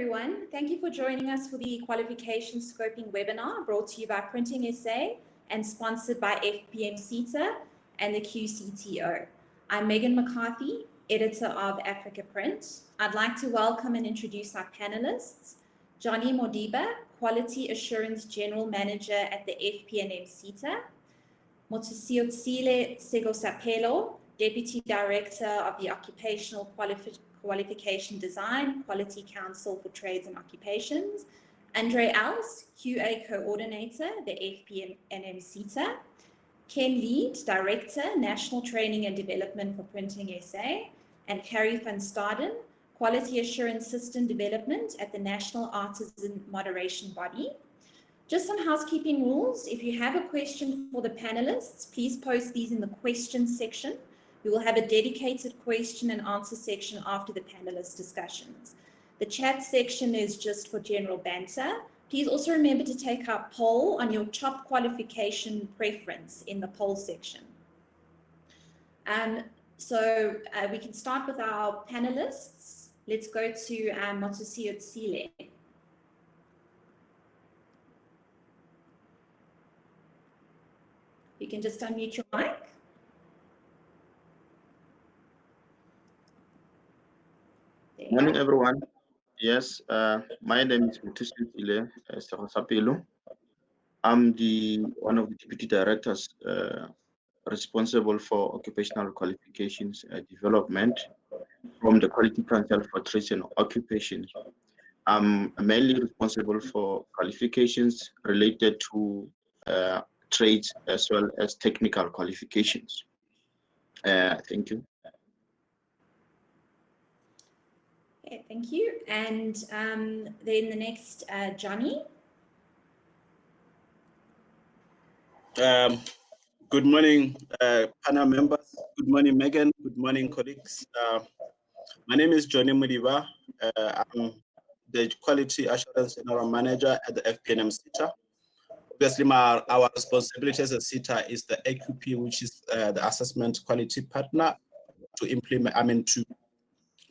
everyone. Thank you for joining us for the Qualification Scoping Webinar brought to you by PrintingSA and sponsored by FP&M SETA and the QCTO. I'm Megan McCarthy, editor of Africa Print. I'd like to welcome and introduce our panelists. Johnny Modiba, Quality Assurance General Manager at the FP&M SETA. Motosiyotsile Segosapelo, Deputy Director of the Occupational Qualification Design, Quality Council for Trades and Occupations. Andre Els, QA Coordinator, the FP&M SETA. Ken Lead, Director, National Training and Development for PrintingSA. And Carrie van Staden, Quality Assurance System Development at the National Artisan Moderation Body. Just some housekeeping rules. If you have a question for the panelists, please post these in the questions section. We will have a dedicated question and answer section after the panelist discussions. The chat section is just for general banter. Please also remember to take our poll on your top qualification preference in the poll section. We can start with our panelists. Let's go to Motosiyotsile. You can just unmute your mic. Morning, everyone. Yes, my name is Motosiyotsile Segosapelo. I'm one of the deputy directors responsible for occupational qualifications development from the Quality Council for Trades and Occupations. I'm mainly responsible for qualifications related to trades as well as technical qualifications. Thank you. Okay, thank you. And then the next, Johnny. Good morning, panel members. Good morning, Megan. Good morning, colleagues. My name is Johnny Modiba. I'm the Quality Assurance General Manager at the FP&M SETA. Obviously, our responsibility as a SETA is the AQP, which is the assessment quality partner to implement,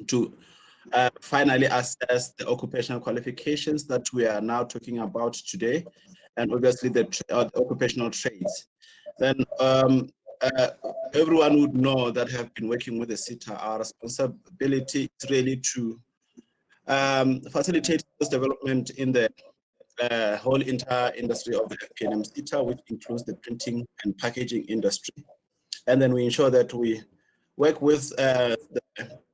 to finally assess the occupational qualifications that we are now talking about today, and obviously the occupational trades. Then everyone would know that have been working with the SETA, our responsibility is really to facilitate this development in the whole entire industry of the FP&M SETA, which includes the printing and packaging industry. And then we ensure that we work with the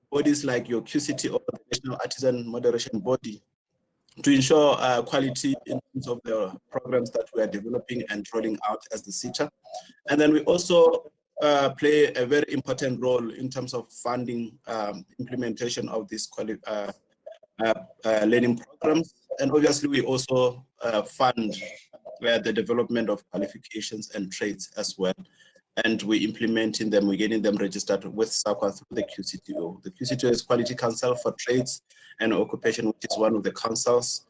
bodies like your QCTO, the National Artisan Moderation Body, to ensure quality in terms of the programs that we are developing and rolling out as the SETA. And then we also play a very important role in terms of funding implementation of these learning programs. And obviously we also fund the development of qualifications and trades as well. And we implementing them, we're getting them registered with SAQA through the QCTO. The QCTO is Quality Council for Trades and Occupation, which is one of the councils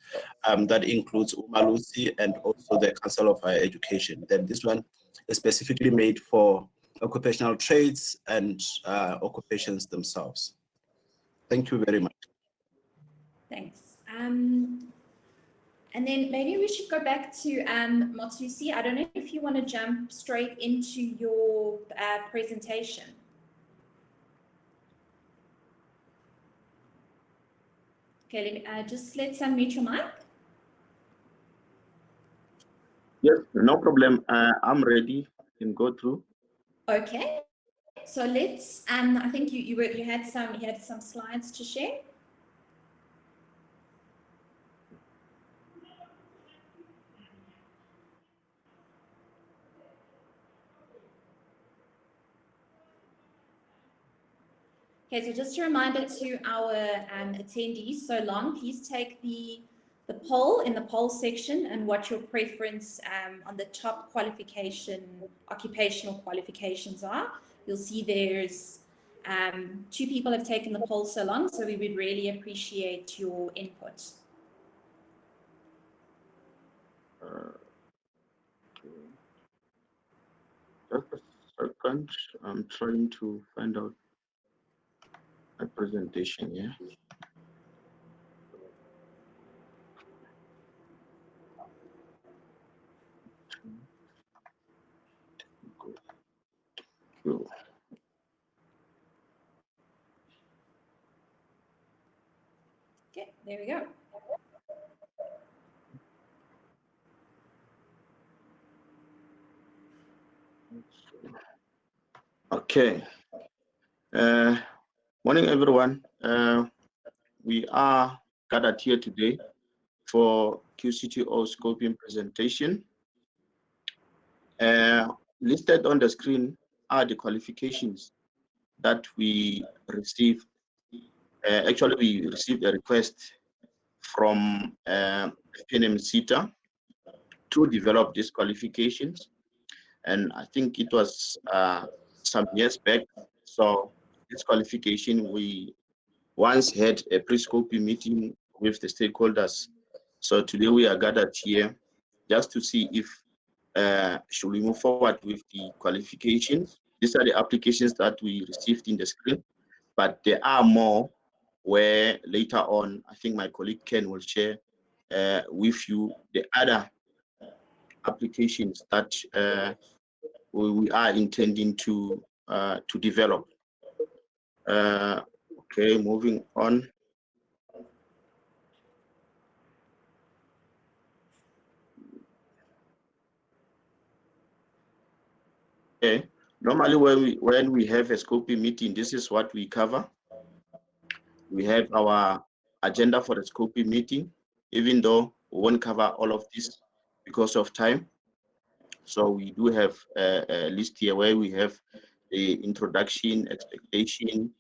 that includes Umalusi and also the Council of Higher Education. Then this one is specifically made for occupational trades and occupations themselves. Thank you very much. Thanks. And then maybe we should go back to Motsusi. I don't know if you want to jump straight into your presentation. Okay, let's unmute your mic. Yes, no problem. I'm ready. You can go through. Okay, so let's. I think you had some slides to share. Okay, so just a reminder to our attendees, so long, please take the poll in the poll section and what your preference on the top occupational qualifications are. You'll see there's 2 people have taken the poll so long, so we would really appreciate your input. Just a second, I'm trying to find out a presentation, yeah. Okay, there we go. Okay. Morning, everyone. We are gathered here today for QCTO scoping presentation. Listed on the screen are the qualifications that we received. Actually, we received a request from FP&M SETA to develop these qualifications. And I think it was some years back. So this qualification, we once had a pre-scoping meeting with the stakeholders. So today we are gathered here just to see if should we move forward with the qualifications. These are the applications that we received in the screen, but there are more where later on, I think my colleague Ken will share with you the other applications that we are intending to develop. Okay, moving on. Okay. Normally, when we have a scoping meeting, this is what we cover. We have our agenda for the scoping meeting, even though we won't cover all of this because of time. So we do have a list here where we have the introduction, expectation.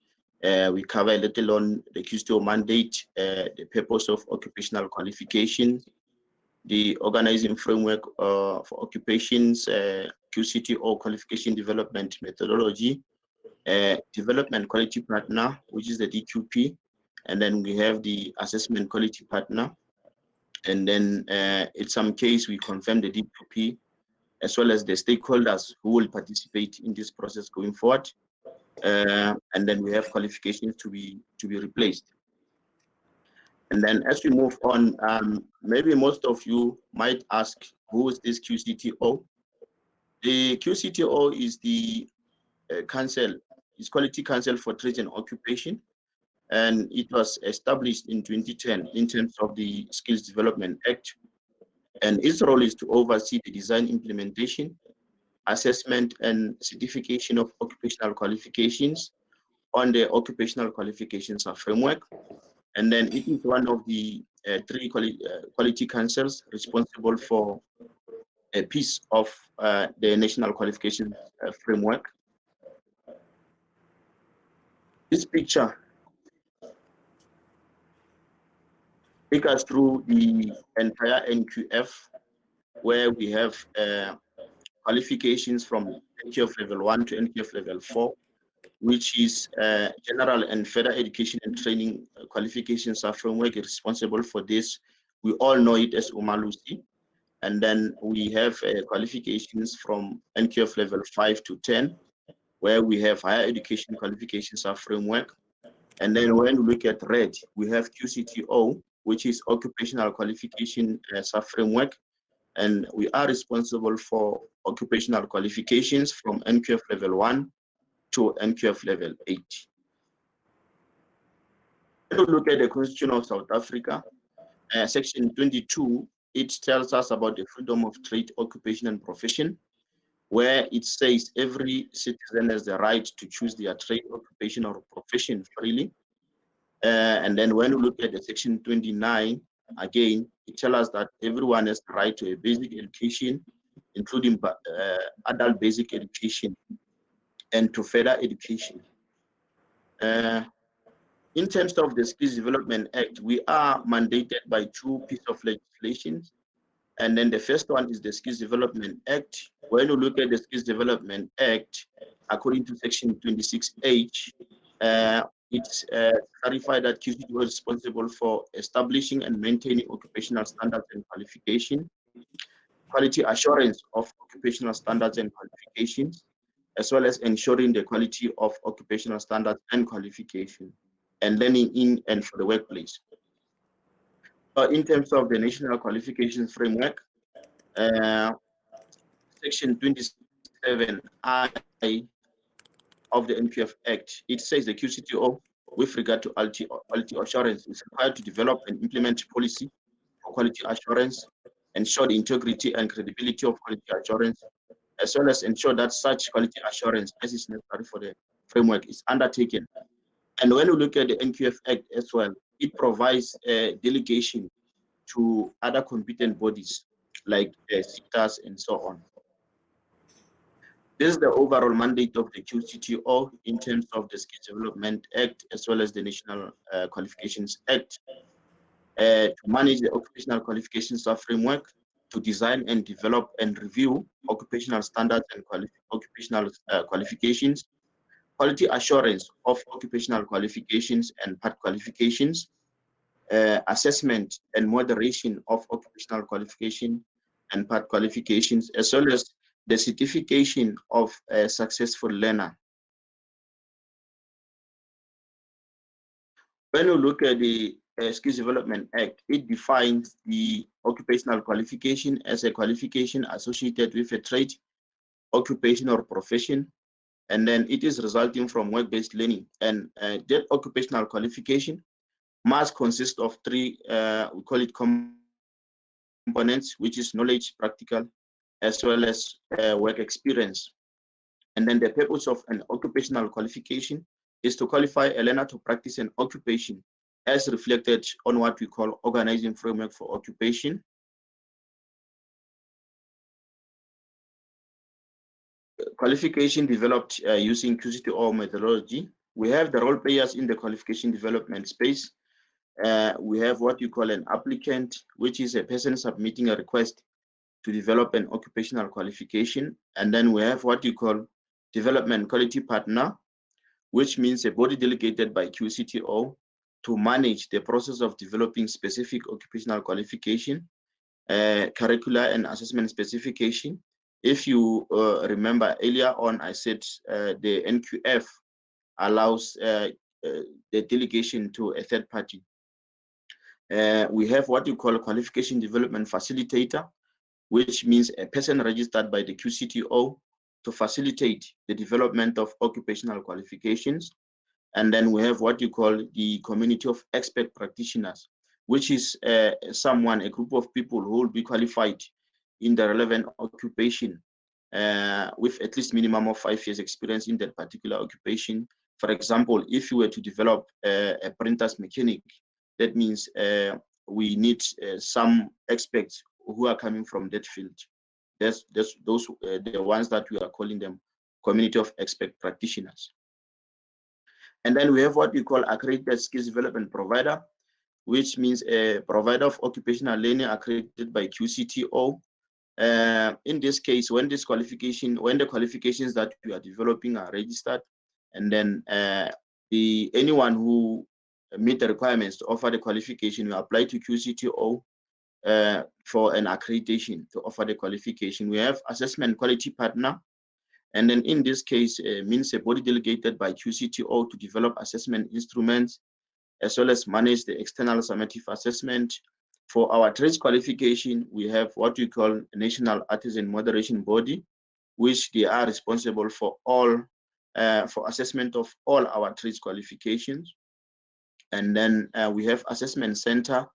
We cover a little on the QCTO mandate, the purpose of occupational qualifications, the organizing framework for occupations, QCTO qualification development methodology, development quality partner, which is the DQP, and then we have the assessment quality partner, and then in some case we confirm the DQP as well as the stakeholders who will participate in this process going forward, and then we have qualifications to be replaced. And then as we move on, maybe most of you might ask, who is this QCTO? The QCTO is the council, is Quality Council for Trade and Occupation, and it was established in 2010 in terms of the Skills Development Act. And its role is to oversee the design, implementation, assessment, and certification of occupational qualifications on the Occupational Qualifications Framework. And then it is one of the three quality councils responsible for a piece of the National Qualification Framework. This picture takes us through the entire NQF, where we have qualifications from NQF level 1 to NQF level 4, which is general and further education and training qualifications framework responsible for this. We all know it as UMALUSI. And then we have qualifications from NQF level 5 to 10, where we have higher education qualifications framework. And then when we look at red, we have QCTO, which is occupational qualification framework. And we are responsible for occupational qualifications from NQF level 1 to NQF level 8. When we look at the Constitution of South Africa, section 22, it tells us about the freedom of trade, occupation, and profession, where it says every citizen has the right to choose their trade, occupation, or profession freely. And then when we look at the section 29, again, it tells us that everyone has the right to a basic education, including adult basic education, and to further education. In terms of the Skills Development Act, we are mandated by two pieces of legislation. And then the first one is the Skills Development Act. When you look at the Skills Development Act, according to section 26H, it's clarified that QCTO is responsible for establishing and maintaining occupational standards and qualification, quality assurance of occupational standards and qualifications, as well as ensuring the quality of occupational standards and qualification, and learning in and for the workplace. In terms of the National Qualifications Framework, section 27I of the NQF Act, it says the QCTO with regard to quality assurance is required to develop and implement policy for quality assurance, ensure the integrity and credibility of quality assurance, as well as ensure that such quality assurance as is necessary for the framework is undertaken. And when we look at the NQF Act as well, it provides a delegation to other competent bodies like SETAs and so on. This is the overall mandate of the QCTO in terms of the Skills Development Act as well as the National Qualifications Act to manage the occupational qualifications framework, to design and develop and review occupational standards and occupational qualifications, quality assurance of occupational qualifications and part qualifications, assessment and moderation of occupational qualification and part qualifications, as well as the certification of a successful learner. When you look at the Skills Development Act, it defines the occupational qualification as a qualification associated with a trade, occupation, or profession, and then it is resulting from work-based learning. And that occupational qualification must consist of three, we call it components, which is knowledge, practical, as well as work experience. And then the purpose of an occupational qualification is to qualify a learner to practice an occupation as reflected on what we call organizing framework for occupation. Qualification developed using QCTO methodology. We have the role players in the qualification development space. We have what you call an applicant, which is a person submitting a request to develop an occupational qualification. And then we have what you call development quality partner, which means a body delegated by QCTO to manage the process of developing specific occupational qualification, curricular and assessment specification. If you remember earlier on, I said the NQF allows the delegation to a third party. We have what you call a qualification development facilitator, which means a person registered by the QCTO to facilitate the development of occupational qualifications. And then we have what you call the community of expert practitioners, which is a group of people who will be qualified in the relevant occupation with at least minimum of 5 years experience in that particular occupation. For example, if you were to develop a printer's mechanic, that means we need some experts who are coming from that field. Those the ones that we are calling them community of expert practitioners. And then we have what we call accredited skills development provider, which means a provider of occupational learning accredited by QCTO. In this case, when the qualifications that we are developing are registered, and then anyone who meet the requirements to offer the qualification will apply to QCTO for an accreditation to offer the qualification. We have assessment quality partner, and then in this case means a body delegated by QCTO to develop assessment instruments as well as manage the external summative assessment. For our trades qualification, we have what we call a National Artisan Moderation Body, which they are responsible for all for assessment of all our trades qualifications. And then we have Assessment Center,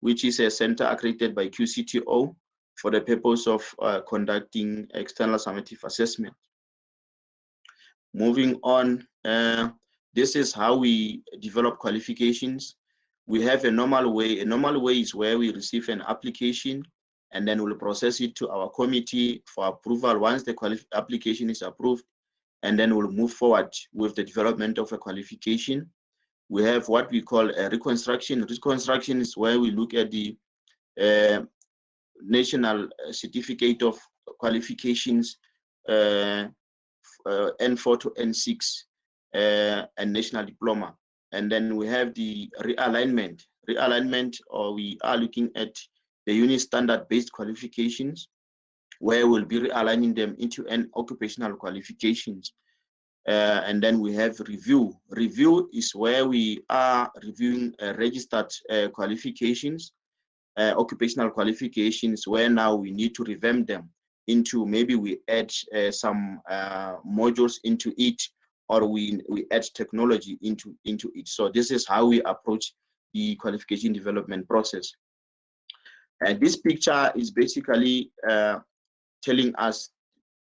which is a center accredited by QCTO for the purpose of conducting external summative assessment. Moving on, this is how we develop qualifications. We have a normal way. A normal way is where we receive an application and then we'll process it to our committee for approval. Once the application is approved, and then we'll move forward with the development of a qualification. We have what we call a reconstruction. Reconstruction is where we look at the National Certificate of Qualifications, N4 to N6, and National Diploma. And then we have the realignment. Or we are looking at the unit standard-based qualifications, where we'll be realigning them into an occupational qualifications. And then we have review. Review is where we are reviewing registered qualifications, occupational qualifications, where now we need to revamp them into, maybe we add some modules into it, or we add technology into it. So this is how we approach the qualification development process. And this picture is basically telling us,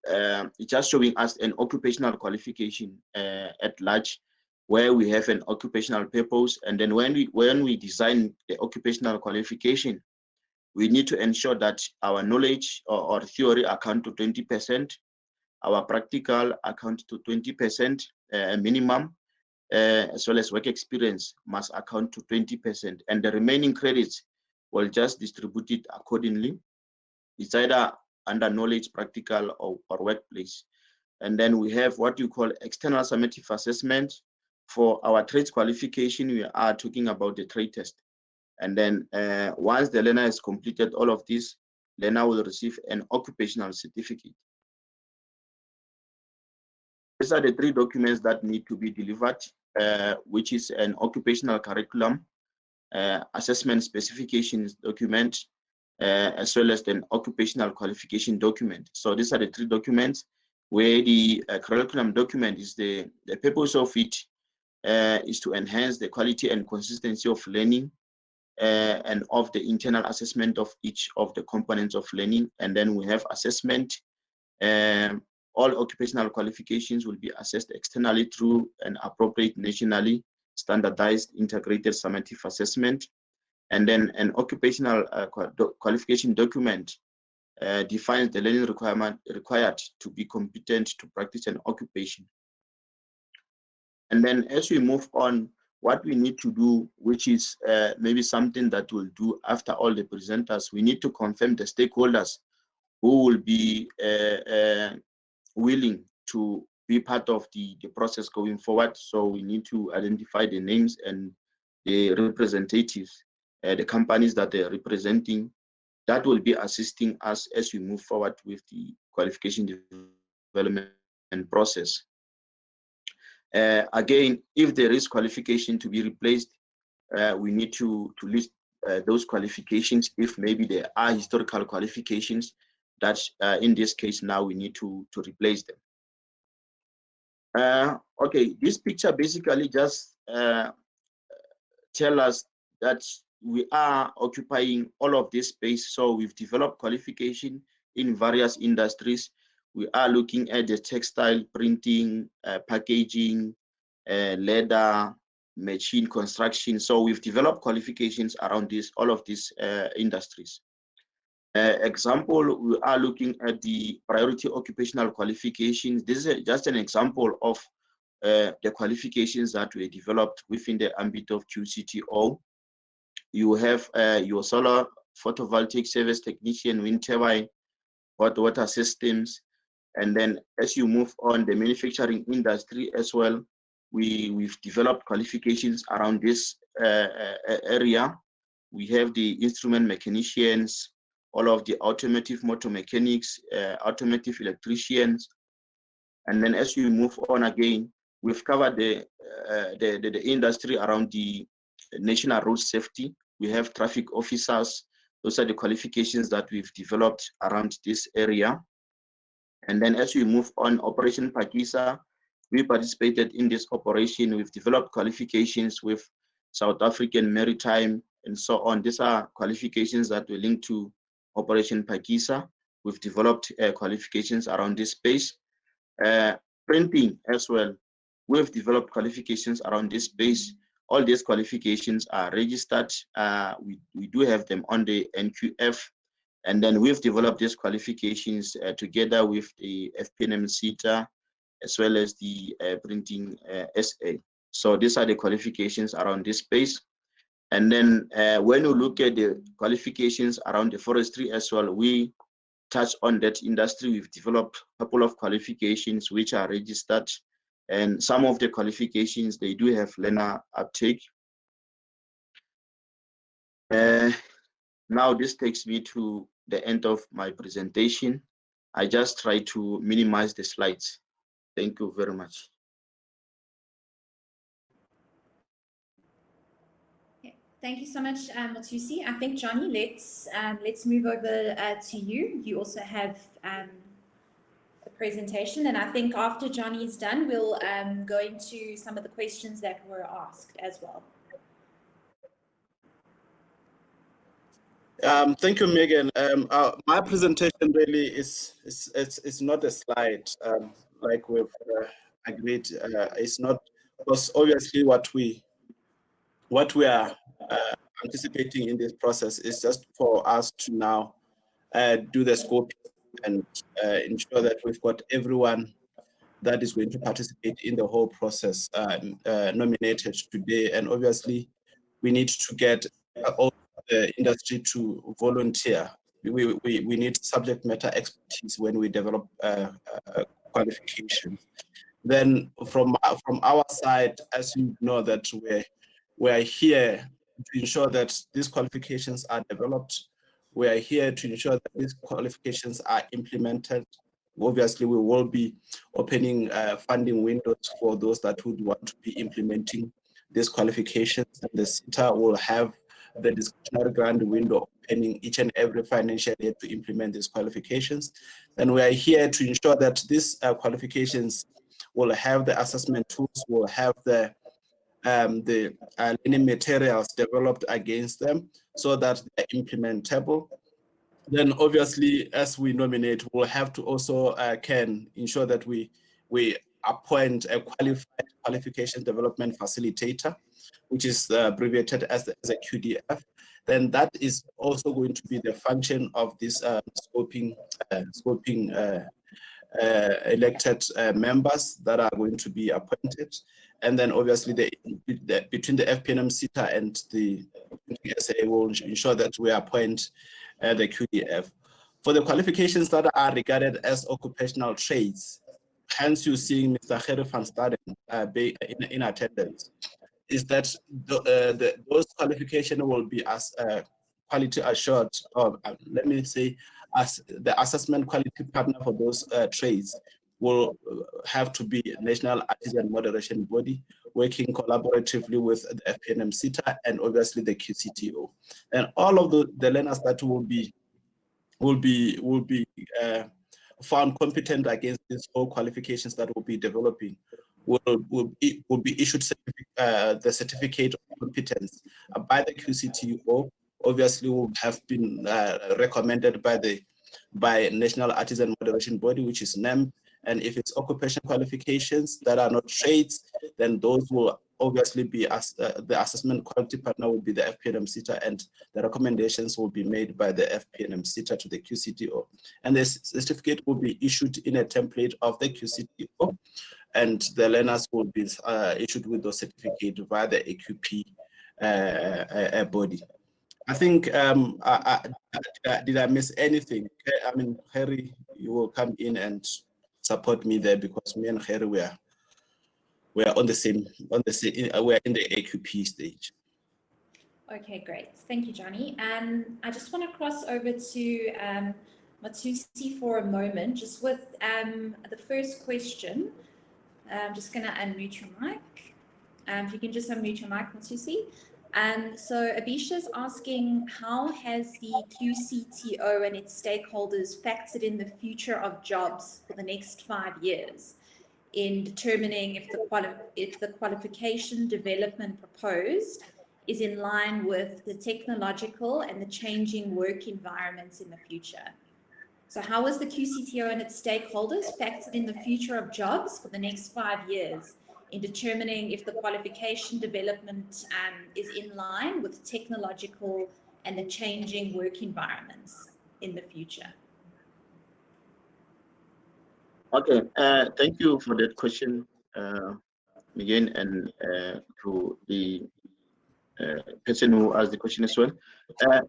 it's just showing us an occupational qualification at large, where we have an occupational purpose. And then when we design the occupational qualification, we need to ensure that our knowledge or theory account to 20%, our practical account to 20% minimum, as well as work experience must account to 20%. And the remaining credits will just distribute it accordingly. It's either under knowledge, practical, or workplace. And then we have what you call external summative assessment. For our trades qualification, we are talking about the trade test. And then once the learner has completed all of this, learner will receive an occupational certificate. These are the 3 documents that need to be delivered, which is an occupational curriculum, assessment specifications document, as well as an occupational qualification document. So these are the 3 documents, where the curriculum document is the purpose of it is to enhance the quality and consistency of learning and of the internal assessment of each of the components of learning. And then we have assessment. All occupational qualifications will be assessed externally through an appropriate nationally standardized integrated summative assessment. And then an occupational qualification document defines the learning requirement required to be competent to practice an occupation. And then as we move on, what we need to do, which is maybe something that we'll do after all the presenters, we need to confirm the stakeholders who will be willing to be part of the process going forward. So we need to identify the names and the representatives, the companies that they're representing, that will be assisting us as we move forward with the qualification development process. Again, if there is qualification to be replaced, we need to list those qualifications. If maybe there are historical qualifications, that in this case now we need to replace them. Okay, this picture basically just tell us that we are occupying all of this space. So we've developed qualification in various industries. We are looking at the textile, printing, packaging, leather, machine construction. So we've developed qualifications around all of these industries. Example, we are looking at the priority occupational qualifications. This is just an example of the qualifications that were developed within the ambit of QCTO. You have your solar photovoltaic service technician, wind turbine, hot water systems. And then as you move on, the manufacturing industry as well, we've developed qualifications around this area. We have the instrument mechanicians, all of the automotive motor mechanics, automotive electricians. And then as you move on again, we've covered the industry around the national road safety. We have traffic officers. Those are the qualifications that we've developed around this area. And then as we move on, Operation Pakisa, we participated in this operation. We've developed qualifications with South African Maritime and so on. These are qualifications that were linked to Operation Pakisa. We've developed qualifications around this space. Printing as well, we've developed qualifications around this space. All these qualifications are registered. We do have them on the NQF. And then we've developed these qualifications together with the FP&M SETA, as well as the PrintingSA. So these are the qualifications around this space. And then when you look at the qualifications around the forestry as well, we touch on that industry. We've developed a couple of qualifications which are registered. And some of the qualifications, they do have learner uptake. Now this takes me to the end of my presentation. I just try to minimize the slides. Thank you very much. Okay. Thank you so much, Matusi. I think, Johnny, let's move over to you. You also have a the presentation. And I think after Johnny's done, we'll go into some of the questions that were asked as well. Thank you, Megan. My presentation really is not a slide like we've agreed. It's not, because obviously what we are anticipating in this process is just for us to now do the scope and ensure that we've got everyone that is going to participate in the whole process nominated today. And obviously, we need to get all the industry to volunteer. We need subject matter expertise when we develop qualifications. Then from our side, as you know, that we're here to ensure that these qualifications are developed. We are here to ensure that these qualifications are implemented. Obviously, we will be opening funding windows for those that would want to be implementing these qualifications. And the SETA will have the discretionary grant window opening each and every financial year to implement these qualifications. And we are here to ensure that these qualifications will have the assessment tools, will have the learning materials developed against them so that they're implementable. Then obviously, as we nominate, we'll have to also can ensure that we appoint a qualified qualification development facilitator, which is abbreviated as a QDF. Then that is also going to be the function of this scoping elected members that are going to be appointed. And then obviously between the FP&M SETA and the PrintingSA will ensure that we appoint the QDF. For the qualifications that are regarded as occupational trades, hence you seeing Mr. Gerrie van Staden in attendance, is that those qualifications will be as quality assured, or let me say, as the assessment quality partner for those trades will have to be a national artisan moderation body working collaboratively with the FP&M SETA and obviously the QCTO. And all of the learners that will be found competent against these all qualifications that will be developing will be issued the certificate of competence by the QCTO. Obviously, will have been recommended by National Artisan Moderation Body, which is NAMB. And if it's occupation qualifications that are not trades, then those will obviously be the assessment quality partner will be the FP&M SETA, and the recommendations will be made by the FP&M SETA to the QCTO. And the certificate will be issued in a template of the QCTO, and the learners will be issued with those certificates via the AQP body. I think, did I miss anything? I mean, Gerrie, you will come in and support me there, because me and Gerrie, we are on the same, we're in the AQP stage. Okay, great. Thank you, Johnny. I just want to cross over to Matusi for a moment, just with the first question. I'm just going to unmute your mic. If you can just unmute your mic, Matusi. So Abisha's asking, how has the QCTO and its stakeholders factored in the future of jobs for the next 5 years in determining if the qualification development proposed is in line with the technological and the changing work environments in the future? So how has the QCTO and its stakeholders factored in the future of jobs for the next 5 years in determining if the qualification development is in line with technological and the changing work environments in the future? Okay, thank you for that question, again, and to the person who asked the question as well.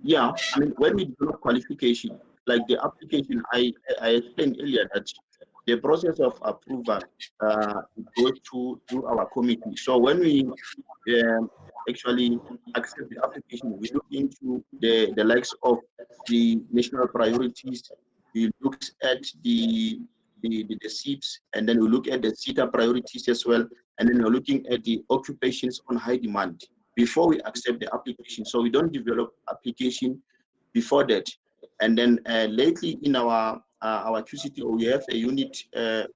Yeah, I mean, when we develop qualification, like the application, I explained earlier that the process of approval goes through our committee. So when we actually accept the application, we look into the likes of the national priorities. We look at the SEEPs, and then we look at the SETA priorities as well, and then we're looking at the occupations on high demand before we accept the application. So we don't develop application before that. And then lately in our our QCTO, we have a unit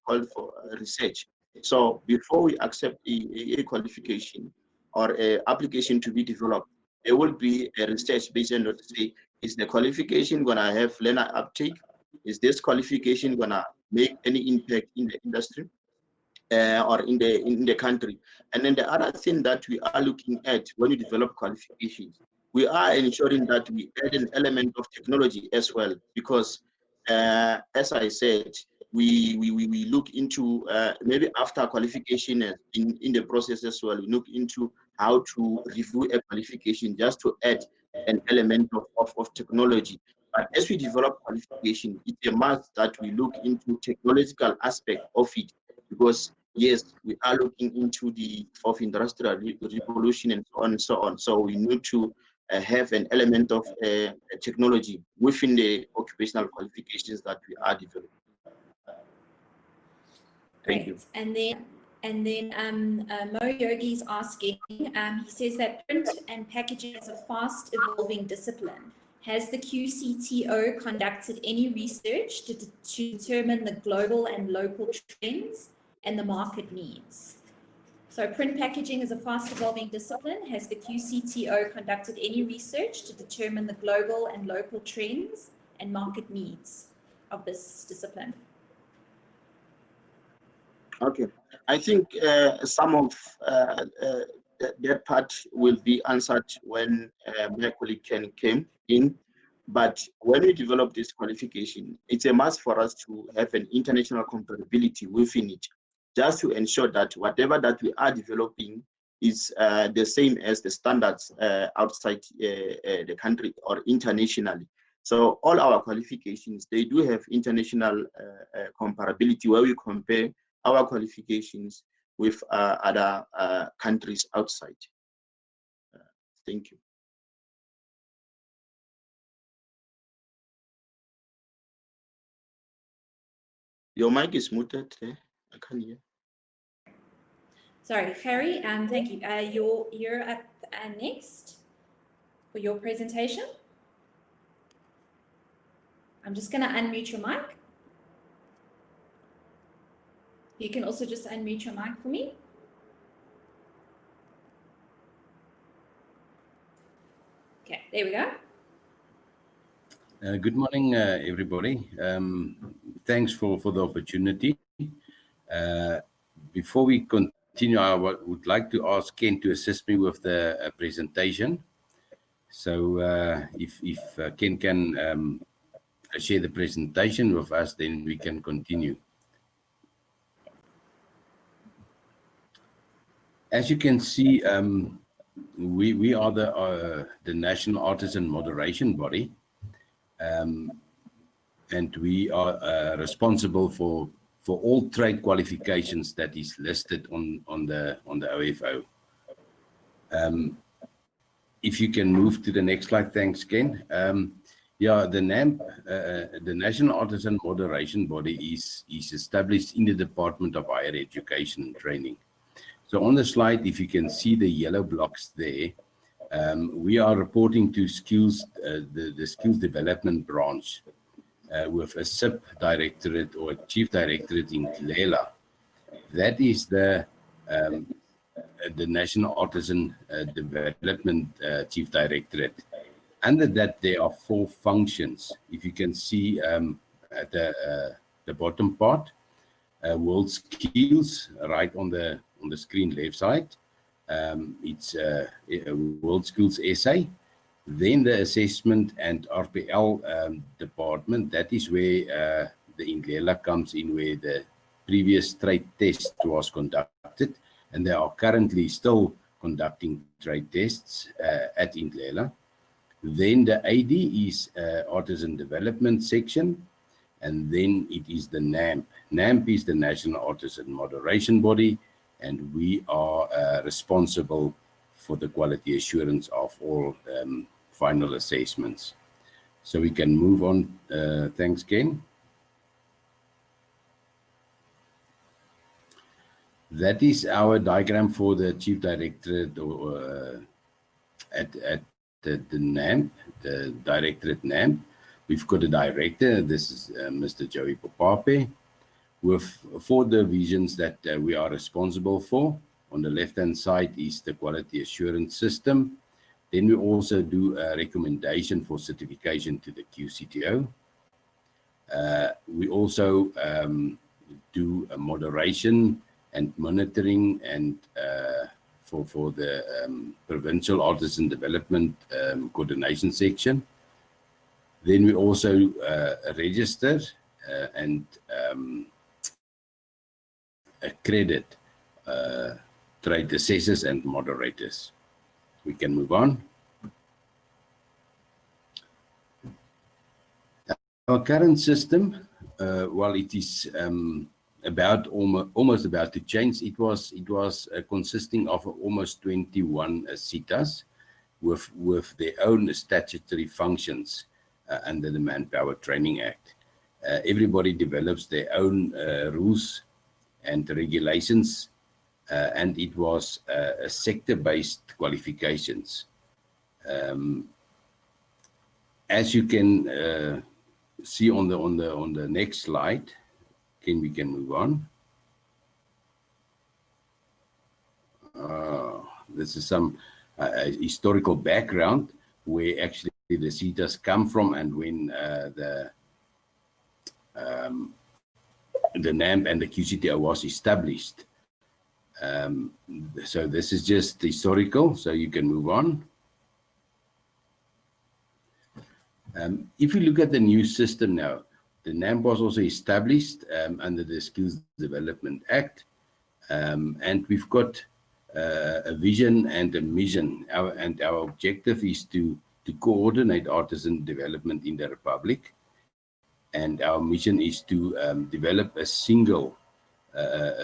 called for research. So before we accept a qualification or an application to be developed, there will be a research based on, let's say, is the qualification going to have learner uptake? Is this qualification going to make any impact in the industry or in the country? And then the other thing that we are looking at when we develop qualifications, we are ensuring that we add an element of technology as well, because as I said, we look into maybe after qualification in the process as well, we look into how to review a qualification just to add an element of technology. But as we develop qualification, it's a must that we look into technological aspect of it, because yes, we are looking into the fourth industrial revolution and so on and so on. So we need to have an element of technology within the occupational qualifications that we are developing. Thank you. And then Mo Yogi is asking, he says that print and packaging is a fast evolving discipline. Has the QCTO conducted any research to determine the global and local trends and the market needs? So print packaging is a fast evolving discipline. Has the QCTO conducted any research to determine the global and local trends and market needs of this discipline? Okay, I think some of that part will be answered when my colleague came in. But when we develop this qualification, it's a must for us to have an international compatibility within it, just to ensure that whatever that we are developing is the same as the standards outside the country or internationally. So all our qualifications, they do have international comparability, where we compare our qualifications with other countries outside. Thank you. Your mic is muted. I can't hear. Sorry, Harry, thank you. You're up next for your presentation. I'm just going to unmute your mic. You can also just unmute your mic for me. Okay, there we go. Good morning, everybody. Thanks for the opportunity. Before we continue, I would like to ask Ken to assist me with the presentation. So if Ken can share the presentation with us, then we can continue. As you can see, we are the National Artisan Moderation Body. And we are responsible for all trade qualifications that is listed on the OFO. If you can move to the next slide, thanks, Ken. Yeah, the NAMB, the National Artisan Moderation Body, is established in the Department of Higher Education and Training. So on the slide, if you can see the yellow blocks there, we are reporting to skills, the Skills Development Branch, with a sub-directorate or a chief directorate in Lela. That is the National Artisan Development Chief Directorate. Under that, there are 4 functions. If you can see at the bottom part, World Skills, right on the screen left side. It's World Skills SA. Then the Assessment and RPL department, that is where the Inglela comes in, where the previous trade test was conducted, and they are currently still conducting trade tests at Inglela. Then the AD is Artisan Development Section, and then it is the NAMB. NAMB is the National Artisan Moderation Body, and we are responsible for the quality assurance of all final assessments. So we can move on. Thanks, Ken. That is our diagram for the Chief Directorate at the NAMB, the Directorate NAMB. We've got a director. This is Mr. Joey Popape, with 4 divisions that we are responsible for. On the left-hand side is the quality assurance system. Then we also do a recommendation for certification to the QCTO. We also do a moderation and monitoring and for the provincial artisan development coordination section. Then we also register and accredit trade assessors and moderators. We can move on. Our current system, while it is almost about to change, it was consisting of almost 21 SETAs with their own statutory functions under the Manpower Training Act. Everybody develops their own rules and regulations, and it was a sector-based qualifications. As you can see on the next slide, we can move on. This is some historical background where actually the SETAs come from and when the NAMB and the QCTO was established. So this is just historical, so you can move on. If you look at the new system now, the NAMB was also established under the Skills Development Act, and we've got a vision and a mission. Our objective is to coordinate artisan development in the Republic, and our mission is to develop a single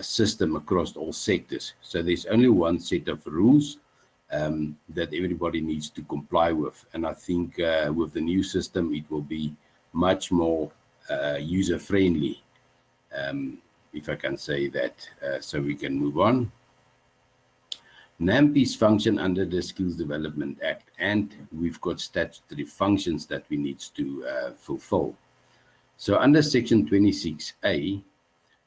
system across all sectors. So there's only one set of rules that everybody needs to comply with. And I think with the new system, it will be much more user-friendly, if I can say that. So we can move on. NAMB is function under the Skills Development Act, and we've got statutory functions that we need to fulfill. So under Section 26A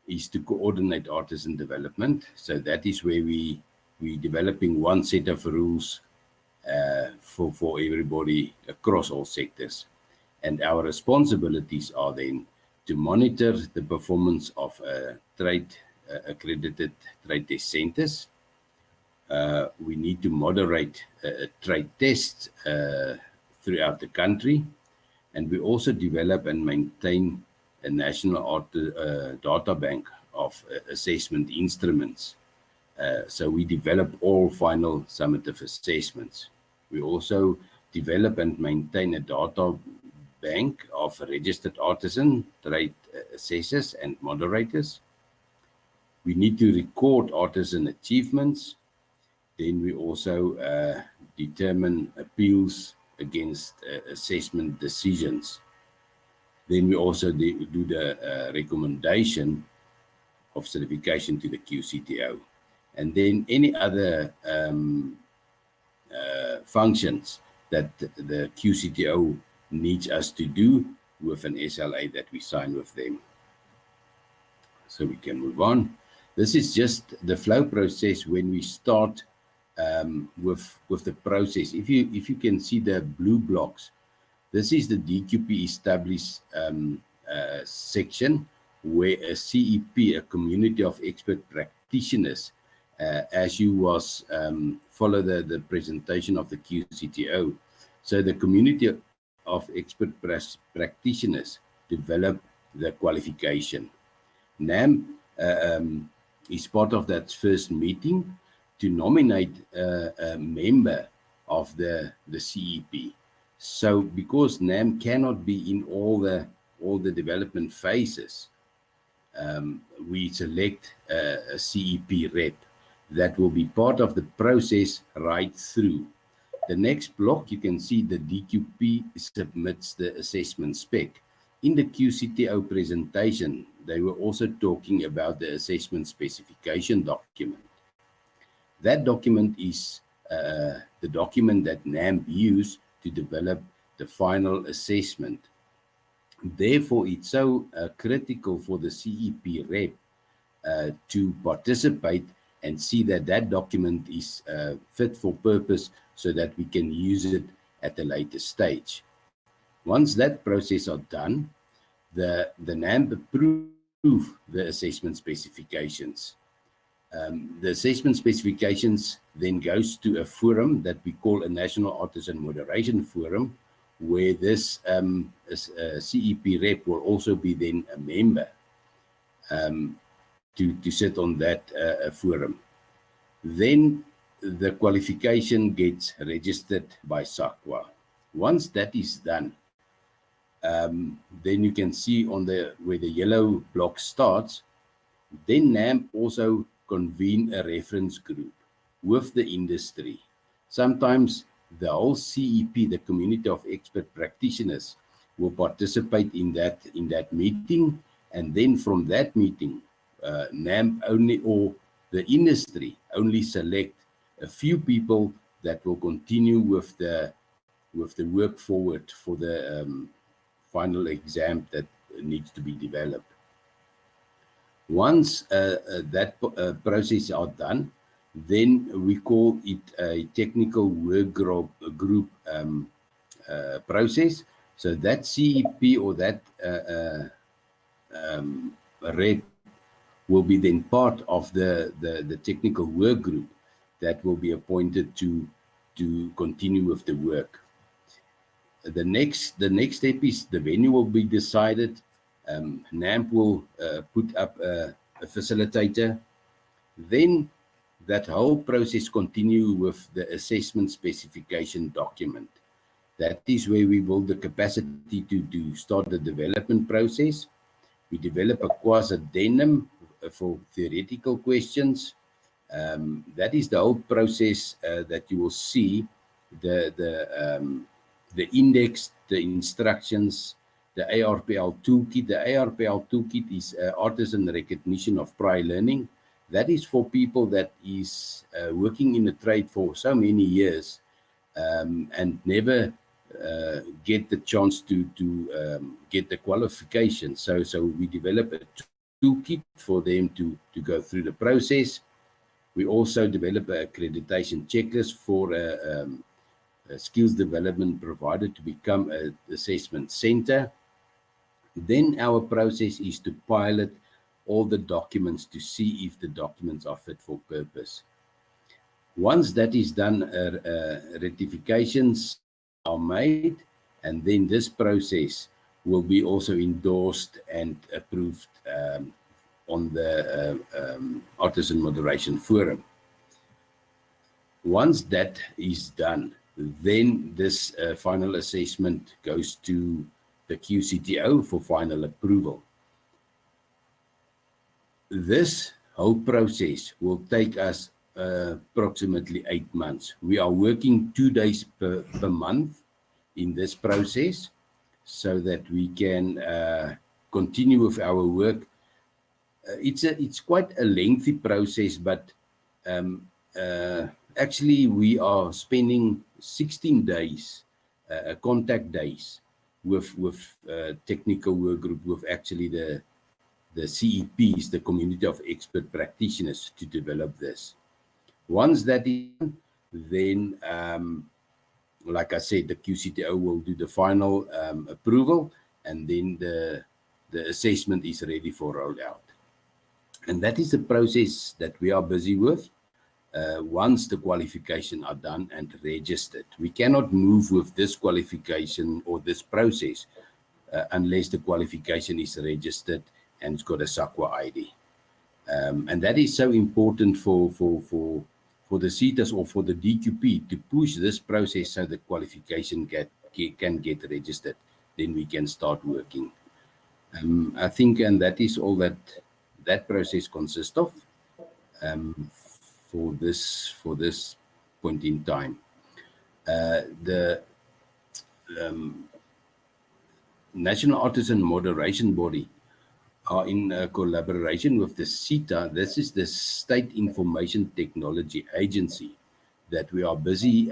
is to coordinate artisan development. So that is where we're developing one set of rules for everybody across all sectors. And our responsibilities are then to monitor the performance of accredited trade test centers. We need to moderate trade tests throughout the country. And we also develop and maintain a national data bank of assessment instruments. So we develop all final summative assessments. We also develop and maintain a data bank of registered artisan, trade assessors and moderators. We need to record artisan achievements. Then we also determine appeals against assessment decisions. Then we also do the recommendation of certification to the QCTO. And then any other functions that the QCTO needs us to do with an SLA that we sign with them. So we can move on. This is just the flow process when we start with the process. If you can see the blue blocks, this is the DQP established section where a CEP, a community of expert practitioners, as you was follow the presentation of the QCTO. So the community of expert practitioners develop the qualification. NAMB is part of that first meeting to nominate a member of the CEP. So because NAMB cannot be in all the development phases, we select a CEP rep that will be part of the process right through. The next block, you can see the DQP submits the assessment spec. In the QCTO presentation, they were also talking about the assessment specification document. That document is the document that NAMB used to develop the final assessment Therefore, it's so critical for the CEP rep to participate and see that that document is fit for purpose so that we can use it at a later stage. Once that process are done, the NAMB approve the assessment specifications. The assessment specifications then goes to a forum that we call a National Artisan Moderation Forum, where this CEP rep will also be then a member to sit on that forum. Then the qualification gets registered by SAQA. Once that is done, then you can see on where the yellow block starts, then NAMB also convene a reference group with the industry. Sometimes the whole CEP, the community of expert practitioners, will participate in that meeting, and then from that meeting, NAMB only, or the industry only, select a few people that will continue with the work forward for the final exam that needs to be developed. Once that process are done, then we call it a technical work group process. So that CEP or that rep will be then part of the technical work group that will be appointed to continue with the work. The next step is the venue will be decided. NAMB will put up a facilitator. Then that whole process continue with the assessment specification document. That is where we build the capacity to start the development process. We develop a quasi-addendum for theoretical questions. That is the whole process that you will see, the index, the instructions, the ARPL toolkit. The ARPL toolkit is artisan recognition of prior learning. That is for people that is working in the trade for so many years and never get the chance to get the qualification. So we develop a toolkit for them to go through the process. We also develop an accreditation checklist for a skills development provider to become an assessment center. Then our process is to pilot all the documents to see if the documents are fit for purpose. Once that is done, rectifications are made, and then this process will be also endorsed and approved on the Artisan Moderation Forum. Once that is done, then this final assessment goes to the QCTO for final approval. This whole process will take us approximately 8 months. We are working 2 days per month in this process so that we can continue with our work. It's quite a lengthy process, but actually we are spending 16 days, contact days, with technical work group, with actually the CEPs, the community of expert practitioners, to develop this. Once that is done, then like I said, the QCTO will do the final approval, and then the assessment is ready for rollout. And that is the process that we are busy with. Once the qualification are done and registered, we cannot move with this qualification or this process unless the qualification is registered and it's got a SAQA ID. And that is so important for the SETAs or for the DQP to push this process so the qualification can get registered. Then we can start working. I think, and that is all that process consists of for this point in time. The National Artisan Moderation Body are in collaboration with the SETA. This is the State Information Technology Agency, that we are busy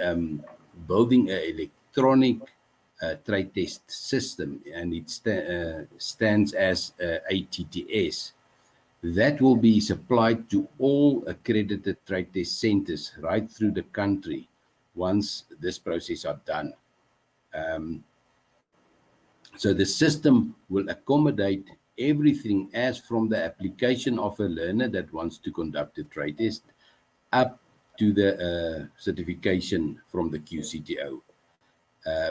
building an electronic trade test system, and it stands as ATTS. That will be supplied to all accredited trade test centers right through the country once this process are done. So the system will accommodate everything, as from the application of a learner that wants to conduct a trade test up to the certification from the QCTO.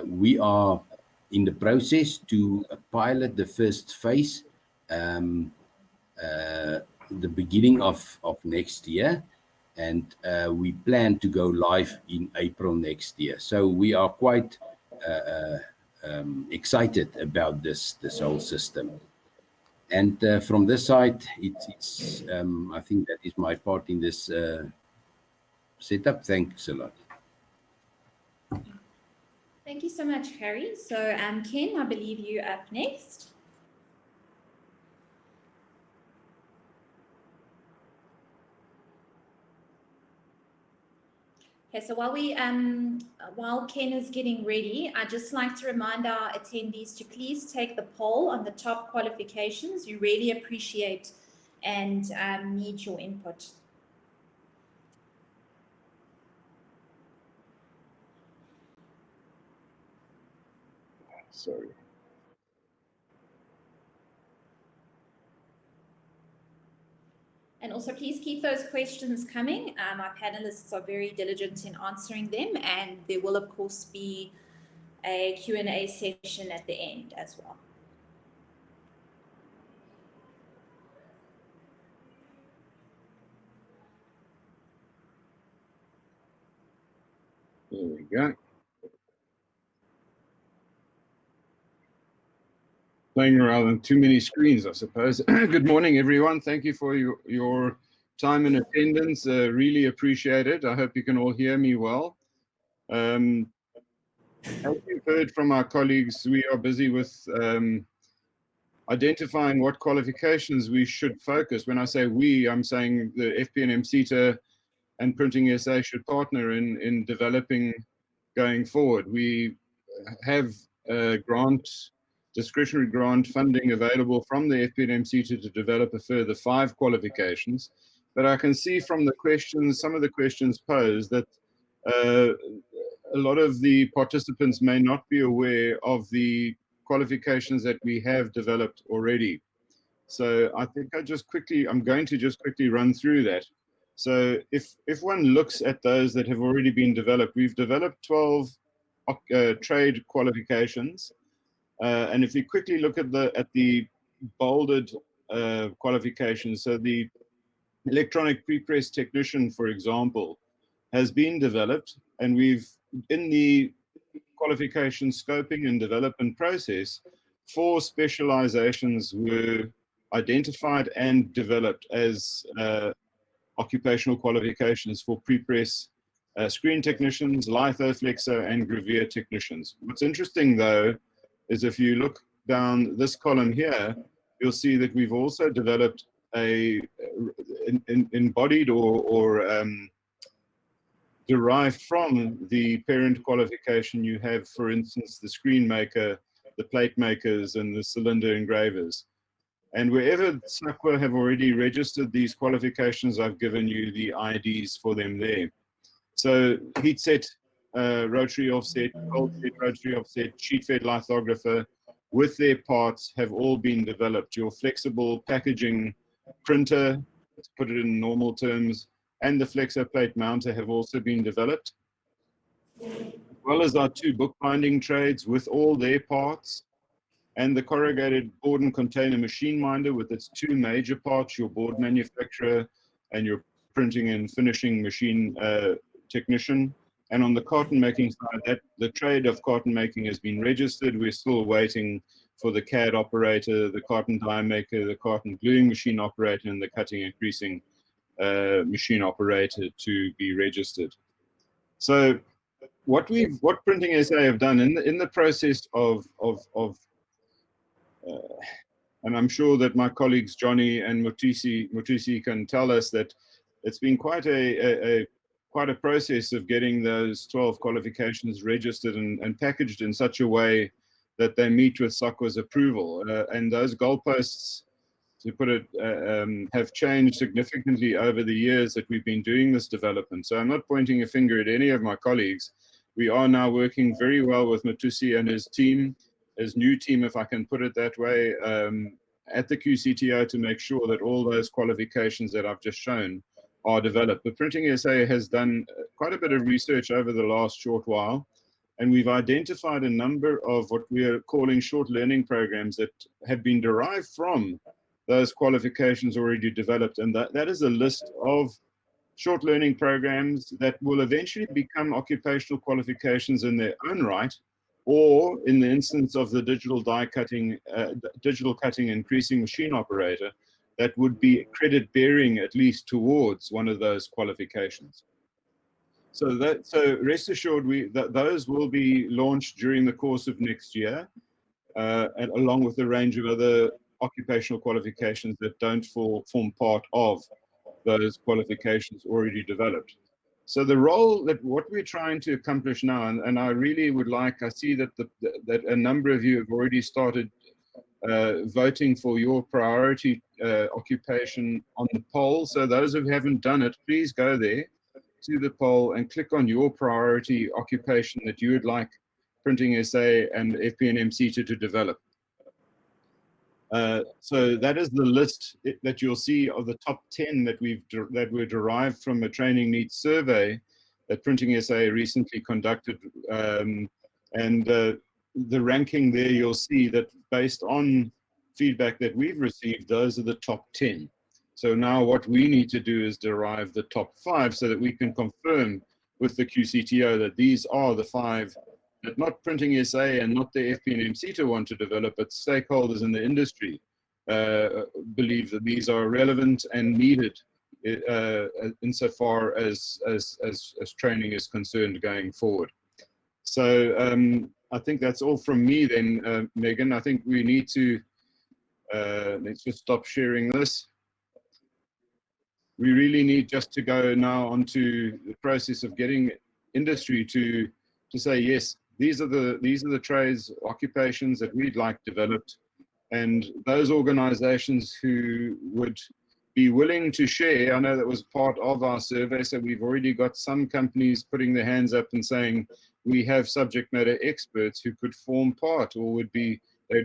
We are in the process to pilot the first phase the beginning of next year, and we plan to go live in April next year. So we are quite excited about this whole system. And from this side, it's I think that is my part in this setup. Thanks a lot. Thank you so much, Harry. So Ken, I believe you're up next. Okay, so while Ken is getting ready, I'd just like to remind our attendees to please take the poll on the top qualifications. We really appreciate and need your input. Sorry. And also, please keep those questions coming. Our panelists are very diligent in answering them, and there will, of course, be a Q&A session at the end as well. There we go. Playing around on too many screens, I suppose. Good morning, everyone. Thank you for your time and attendance. Really appreciate it. I hope you can all hear me well. As you've heard from our colleagues, we are busy with identifying what qualifications we should focus. When I say we, I'm saying the FP&M SETA and PrintingSA should partner in developing going forward. We have discretionary grant funding available from the FP&M SETA to develop a further 5 qualifications. But I can see from the questions, some of the questions posed, that a lot of the participants may not be aware of the qualifications that we have developed already. So I think I'm going to just quickly run through that. So if one looks at those that have already been developed, we've developed 12 trade qualifications. And if we quickly look at the bolded qualifications, so the electronic prepress technician, for example, has been developed, and we've, in the qualification scoping and development process, 4 specializations were identified and developed as occupational qualifications for prepress screen technicians, litho, flexo, and gravure technicians. What's interesting, though, is if you look down this column here, you'll see that we've also developed a embodied or derived from the parent qualification you have, for instance, the screen maker, the plate makers, and the cylinder engravers. And wherever SAQA have already registered these qualifications, I've given you the IDs for them there. So heat set, rotary offset, cold set, rotary offset, sheet fed lithographer, with their parts, have all been developed. Your flexible packaging printer, to put it in normal terms, and the flexo plate mounter have also been developed, as well as our 2 bookbinding trades with all their parts, and the corrugated board and container machine minder with its 2 major parts, your board manufacturer and your printing and finishing machine technician. And on the carton making side, the trade of carton making has been registered. We're still waiting for the CAD operator, the carton die maker, the carton gluing machine operator, and the cutting and creasing machine operator to be registered. So what PrintingSA have done in the process of and I'm sure that my colleagues Johnny and Mutisi can tell us that it's been quite a quite a process of getting those 12 qualifications registered and packaged in such a way that they meet with SOCWA's approval. And those goalposts, to put it, have changed significantly over the years that we've been doing this development. So I'm not pointing a finger at any of my colleagues. We are now working very well with Matusi and his team, his new team, if I can put it that way, at the QCTO to make sure that all those qualifications that I've just shown are developed. But PrintingSA has done quite a bit of research over the last short while, and we've identified a number of what we are calling short learning programs that have been derived from those qualifications already developed. And that is a list of short learning programs that will eventually become occupational qualifications in their own right, or in the instance of the digital cutting and creasing machine operator, that would be credit bearing at least towards one of those qualifications. So rest assured, those will be launched during the course of next year, and along with a range of other occupational qualifications that don't form part of those qualifications already developed. So the role that what we're trying to accomplish now, and I really would like, I see that that a number of you have already started voting for your priority occupation on the poll. So those who haven't done it, please go there to the poll and click on your priority occupation that you would like PrintingSA and FP&M SETA to develop. So that is the list that you'll see of the top 10 that were derived from a training needs survey that PrintingSA recently conducted. The ranking there, you'll see that based on feedback that we've received, those are the top 10. So now what we need to do is derive the top 5 so that we can confirm with the QCTO that these are the 5 that not PrintingSA and not the FP&M SETA want to develop, but stakeholders in the industry believe that these are relevant and needed insofar as training is concerned going forward. So I think that's all from me then, Megan. I think we need to, let's just stop sharing this. We really need just to go now onto the process of getting industry to say, yes, these are the trades, occupations that we'd like developed, and those organizations who would be willing to share. I know that was part of our survey, so we've already got some companies putting their hands up and saying we have subject matter experts who could form part or would be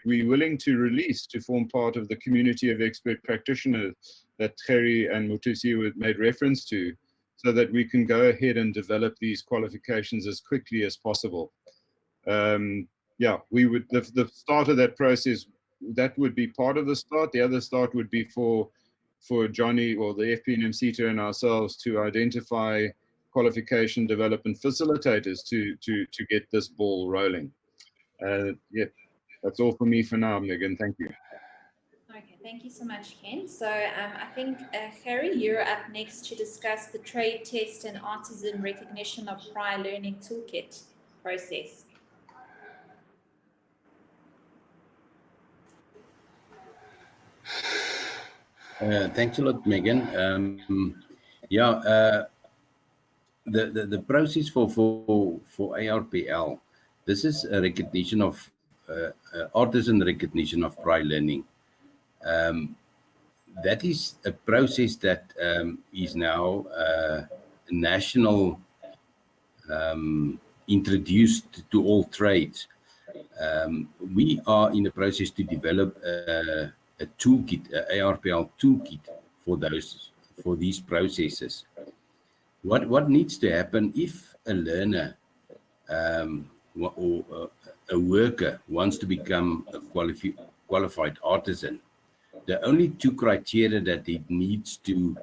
willing to release to form part of the community of expert practitioners that Gerry and Mutusi made reference to, so that we can go ahead and develop these qualifications as quickly as possible. Yeah, we would, the start of that process, that would be part of the start. The other start would be for Johnny or the FP&M SETA and ourselves to identify qualification development facilitators to get this ball rolling. Yeah, that's all for me for now, Megan. Thank you. Okay, thank you so much, Ken. So I think, Gerry, you're up next to discuss the trade test and artisan recognition of prior learning toolkit process. Thanks a lot, Megan. The process for ARPL, this is a recognition of artisan recognition of prior learning. That is a process that is now national, introduced to all trades. We are in the process to develop a toolkit, a ARPL toolkit for these processes. What needs to happen if a learner or a worker wants to become a qualified artisan? The only 2 criteria that it needs to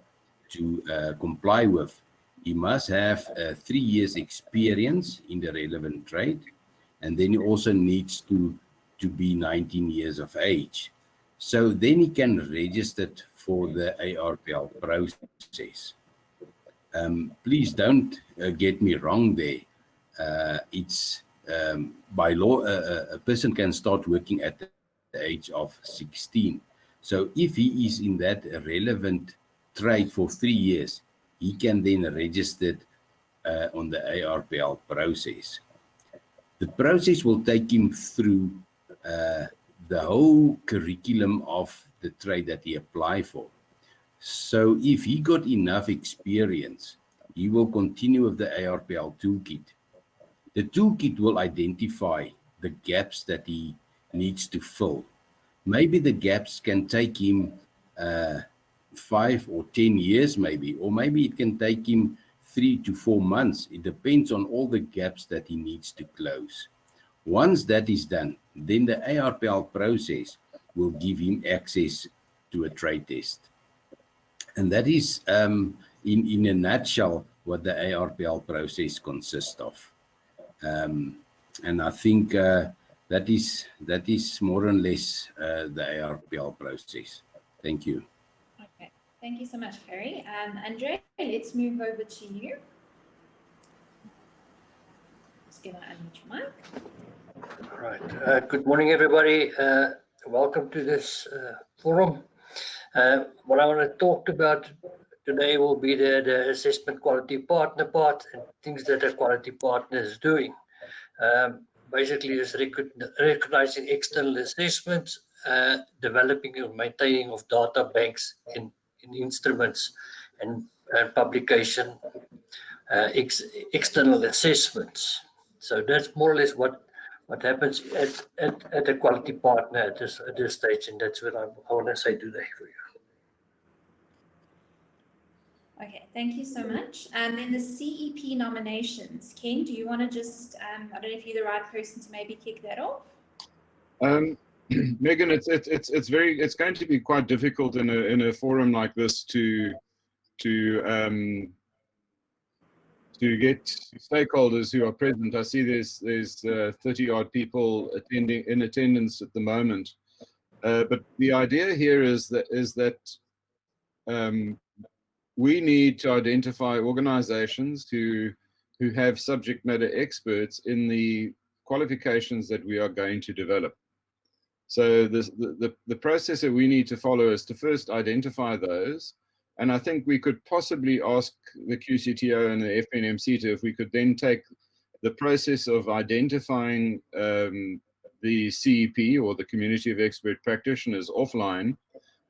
comply with, he must have 3 years experience in the relevant trade, and then he also needs to be 19 years of age. So then he can register for the ARPL process. Please don't get me wrong there. It's by law, a person can start working at the age of 16. So if he is in that relevant trade for 3 years, he can then register on the ARPL process. The process will take him through the whole curriculum of the trade that he applied for. So if he got enough experience, he will continue with the ARPL toolkit. The toolkit will identify the gaps that he needs to fill. Maybe the gaps can take him 5 or 10 years maybe, or maybe it can take him 3 to 4 months. It depends on all the gaps that he needs to close. Once that is done, then the ARPL process will give him access to a trade test. And that is, in a nutshell, what the ARPL process consists of. And I think that is more or less the ARPL process. Thank you. Okay, thank you so much, Harry. Andre, let's move over to you. Just going to unmute your mic. All right. Good morning, everybody. Welcome to this forum. What I want to talk about today will be the assessment quality partner part and things that a quality partner is doing. Basically, is recognizing external assessments, developing and maintaining of data banks in instruments and publication external assessments. So that's more or less what happens at a quality partner at this stage, and that's what I want to say today for you. Okay, thank you so much. And then the CEP nominations. Ken, do you want to just, I don't know if you're the right person to maybe kick that off? Megan, it's going to be quite difficult in a forum like this to get stakeholders who are present. I see there's 30 odd people in attendance at the moment. But the idea here is that we need to identify organizations who have subject matter experts in the qualifications that we are going to develop. So the process that we need to follow is to first identify those. And I think we could possibly ask the QCTO and the FP&M SETA if we could then take the process of identifying the CEP or the community of expert practitioners offline,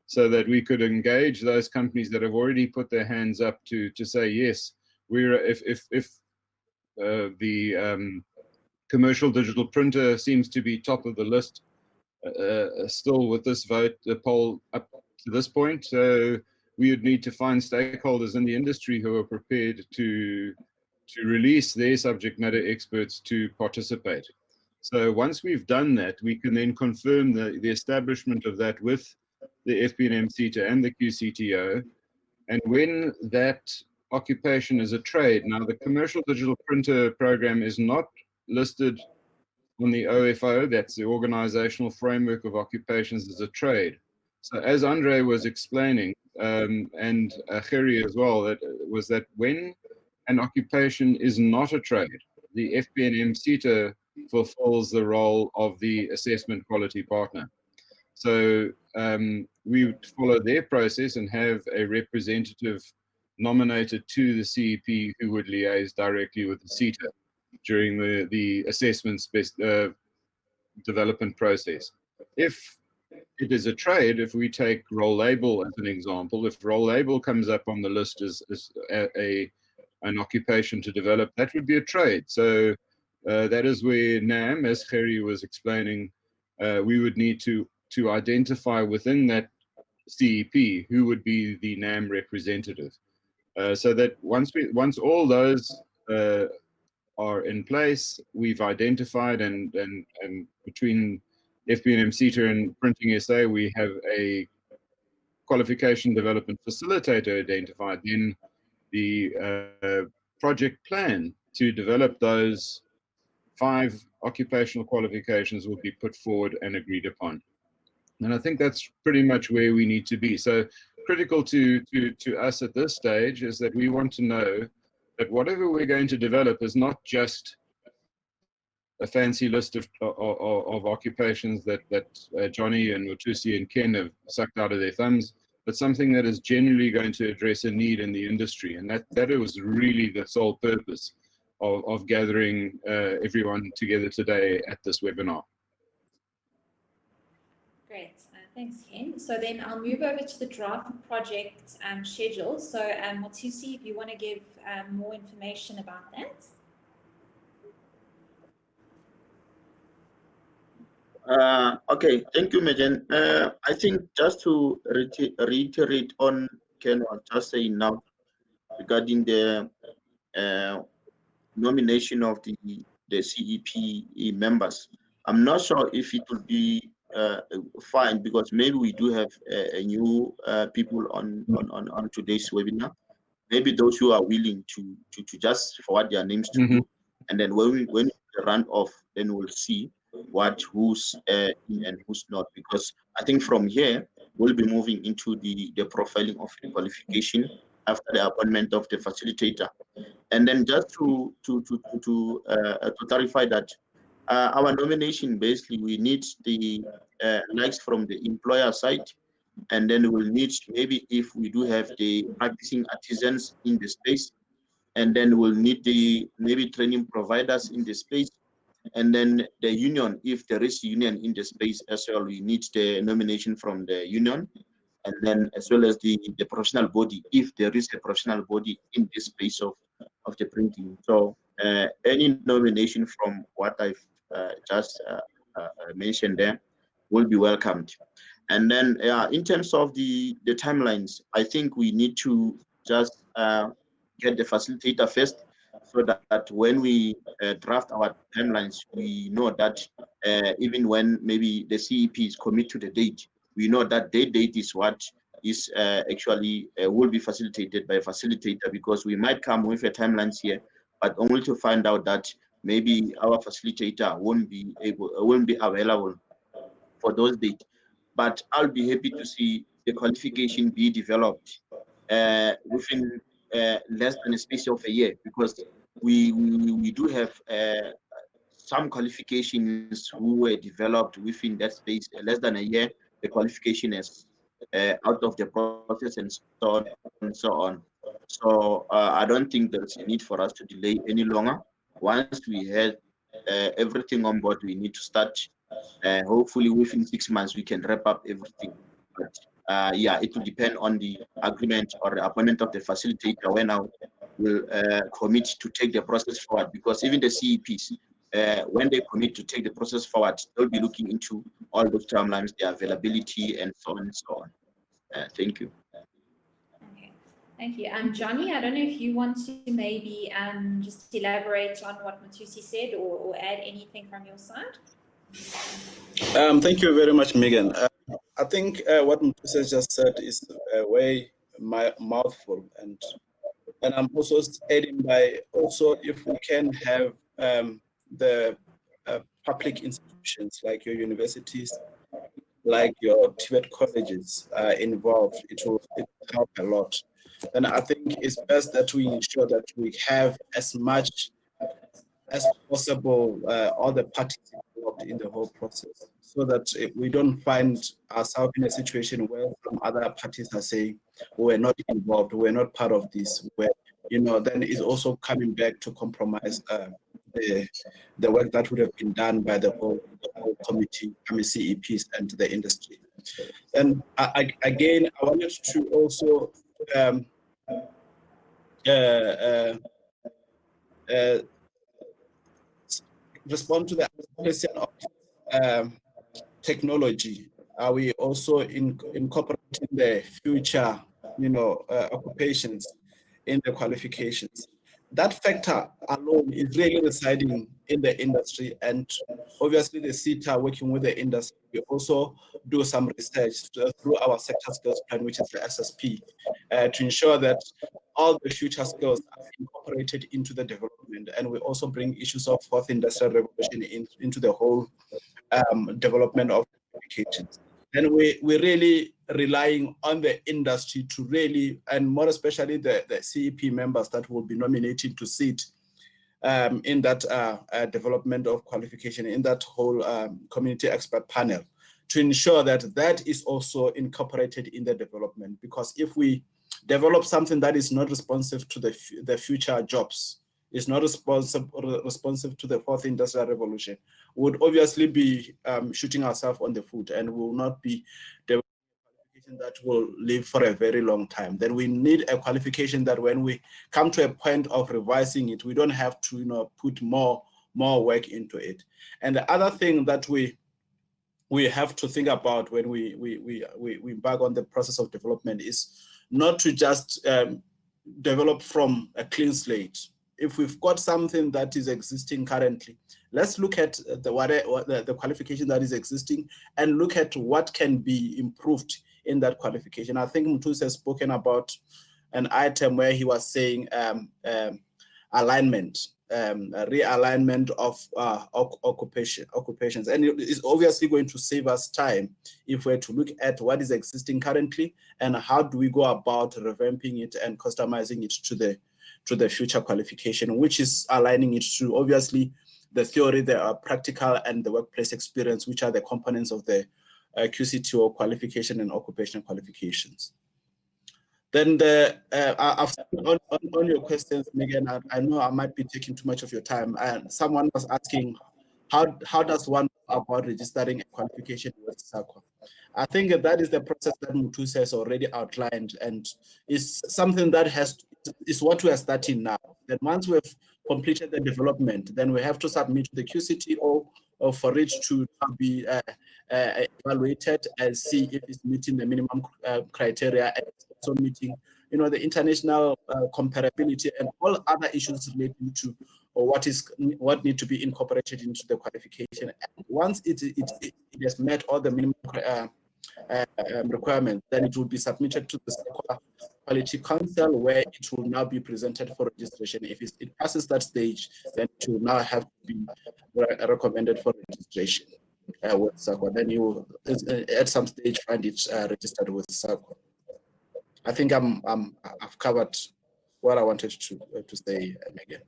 so that we could engage those companies that have already put their hands up to say, yes, if the commercial digital printer seems to be top of the list still with this vote, the poll up to this point, so we would need to find stakeholders in the industry who are prepared to release their subject matter experts to participate. So once we've done that, we can then confirm the establishment of that with the FP&M SETA and the QCTO. And when that occupation is a trade, now the commercial digital printer program is not listed on the OFO, that's the Organizational Framework of Occupations, as a trade. So as Andre was explaining, and Gerrie as well, that when an occupation is not a trade, the FP&M SETA fulfills the role of the assessment quality partner. So we would follow their process and have a representative nominated to the CEP who would liaise directly with the SETA during the assessment development process. If it is a trade, if we take roll label as an example, if roll label comes up on the list as an occupation to develop, that would be a trade. So that is where NAMB, as Gerrie was explaining, we would need to identify within that CEP who would be the NAMB representative. So that once all those are in place, we've identified and between FP&M SETA and PrintingSA, we have a qualification development facilitator identified. Then the project plan to develop those 5 occupational qualifications will be put forward and agreed upon. And I think that's pretty much where we need to be. So critical to us at this stage is that we want to know that whatever we're going to develop is not just a fancy list of occupations that Johnny and Watusi and Ken have sucked out of their thumbs. but something that is genuinely going to address a need in the industry. And that was really the sole purpose of gathering everyone together today at this webinar. Great, thanks, Ken. So then I'll move over to the draft project schedule. So Mothusi, if you want to give more information about that. Okay, thank you, Megan. I think just to reiterate on Ken was just saying now regarding the nomination of the CEP members. I'm not sure if it will be fine, because maybe we do have a new people on today's webinar. Maybe those who are willing to just forward their names to you, and then when we run off, then we'll see who's in and who's not. Because I think from here we'll be moving into the profiling of the qualification after the appointment of the facilitator. And then just to clarify that our nomination, basically we need the likes from the employer side, and then we'll need, maybe if we do have the practicing artisans in the space, and then we'll need the maybe training providers in the space, and then the union, if there is union in the space as well, we need the nomination from the union, and then as well as the professional body, if there is a professional body in this space of the printing. So any nomination from what I've just mentioned there will be welcomed. And then in terms of the timelines, I think we need to just get the facilitator first, so that when we draft our timelines, we know that even when maybe the CEPs commit to the date, we know that their date is what is actually will be facilitated by a facilitator, because we might come with a timelines here, but only to find out that maybe our facilitator won't be available for those dates. But I'll be happy to see the qualification be developed within less than a space of a year, because we do have some qualifications who were developed within that space less than a year. The qualification is out of the process and so on and so on. So I don't think there's a need for us to delay any longer. Once we have everything on board, we need to start. Hopefully within 6 months we can wrap up everything. But yeah, it will depend on the agreement or the appointment of the facilitator when I will commit to take the process forward. Because even the CEPs, when they commit to take the process forward, they'll be looking into all those timelines, their availability, and so on and so on. Thank you. Okay, thank you. Johnny, I don't know if you want to maybe just elaborate on what Mothusi said, or add anything from your side. Thank you very much, Megan. I think what Mothusi just said is way mouthful, and I'm also adding by also, if we can have the public institutions like your universities, like your TVET colleges involved, it will help a lot. And I think it's best that we ensure that we have as much as possible all the parties involved in the whole process, so that we don't find ourselves in a situation where some other parties are saying we're not involved, we're not part of this, where, you know, then it's also coming back to compromise the work that would have been done by the whole committee, CEPs, and the industry. And again, I wanted to also respond to the question of technology. Are we also incorporating the future, occupations in the qualifications? That factor alone is really residing in the industry, and obviously the SETA, working with the industry, we also do some research through our sector skills plan, which is the SSP, to ensure that all the future skills are incorporated into the development, and we also bring issues of fourth industrial revolution into the whole development of qualifications. And we're really relying on the industry to really, and more especially the CEP members that will be nominated to sit in that development of qualification, in that whole community expert panel, to ensure that that is also incorporated in the development. Because if we develop something that is not responsive to the future jobs, is not responsive to the fourth industrial revolution, we would obviously be shooting ourselves on the foot, and will not be developing a qualification that will live for a very long time. Then we need a qualification that when we come to a point of revising it, we don't have to put more work into it. And the other thing that we have to think about when we embark on the process of development is not to just develop from a clean slate. If we've got something that is existing currently, let's look at the qualification that is existing and look at what can be improved in that qualification. I think Mthuse has spoken about an item where he was saying alignment, realignment of occupations. And it's obviously going to save us time if we're to look at what is existing currently and how do we go about revamping it and customizing it to the future qualification, which is aligning it to obviously the theory, the practical, and the workplace experience, which are the components of the QCTO qualification and occupational qualifications. Then on your questions, Megan, I know I might be taking too much of your time. And someone was asking, how does one go about registering a qualification with SAQA? I think that is the process that Mthuse has already outlined, and is something that is what we are starting now. Then once we've completed the development, then we have to submit to the QCTO for it to be evaluated and see if it's meeting the minimum criteria, and also meeting, the international comparability and all other issues relating to what need to be incorporated into the qualification. And once it has met all the minimum requirements, then it will be submitted to the Quality Council, where it will now be presented for registration. If it passes that stage, then it will now have to be recommended for registration with SAQA. Then you will, at some stage, find it registered with SAQA. I think I've covered what I wanted to say, Megan.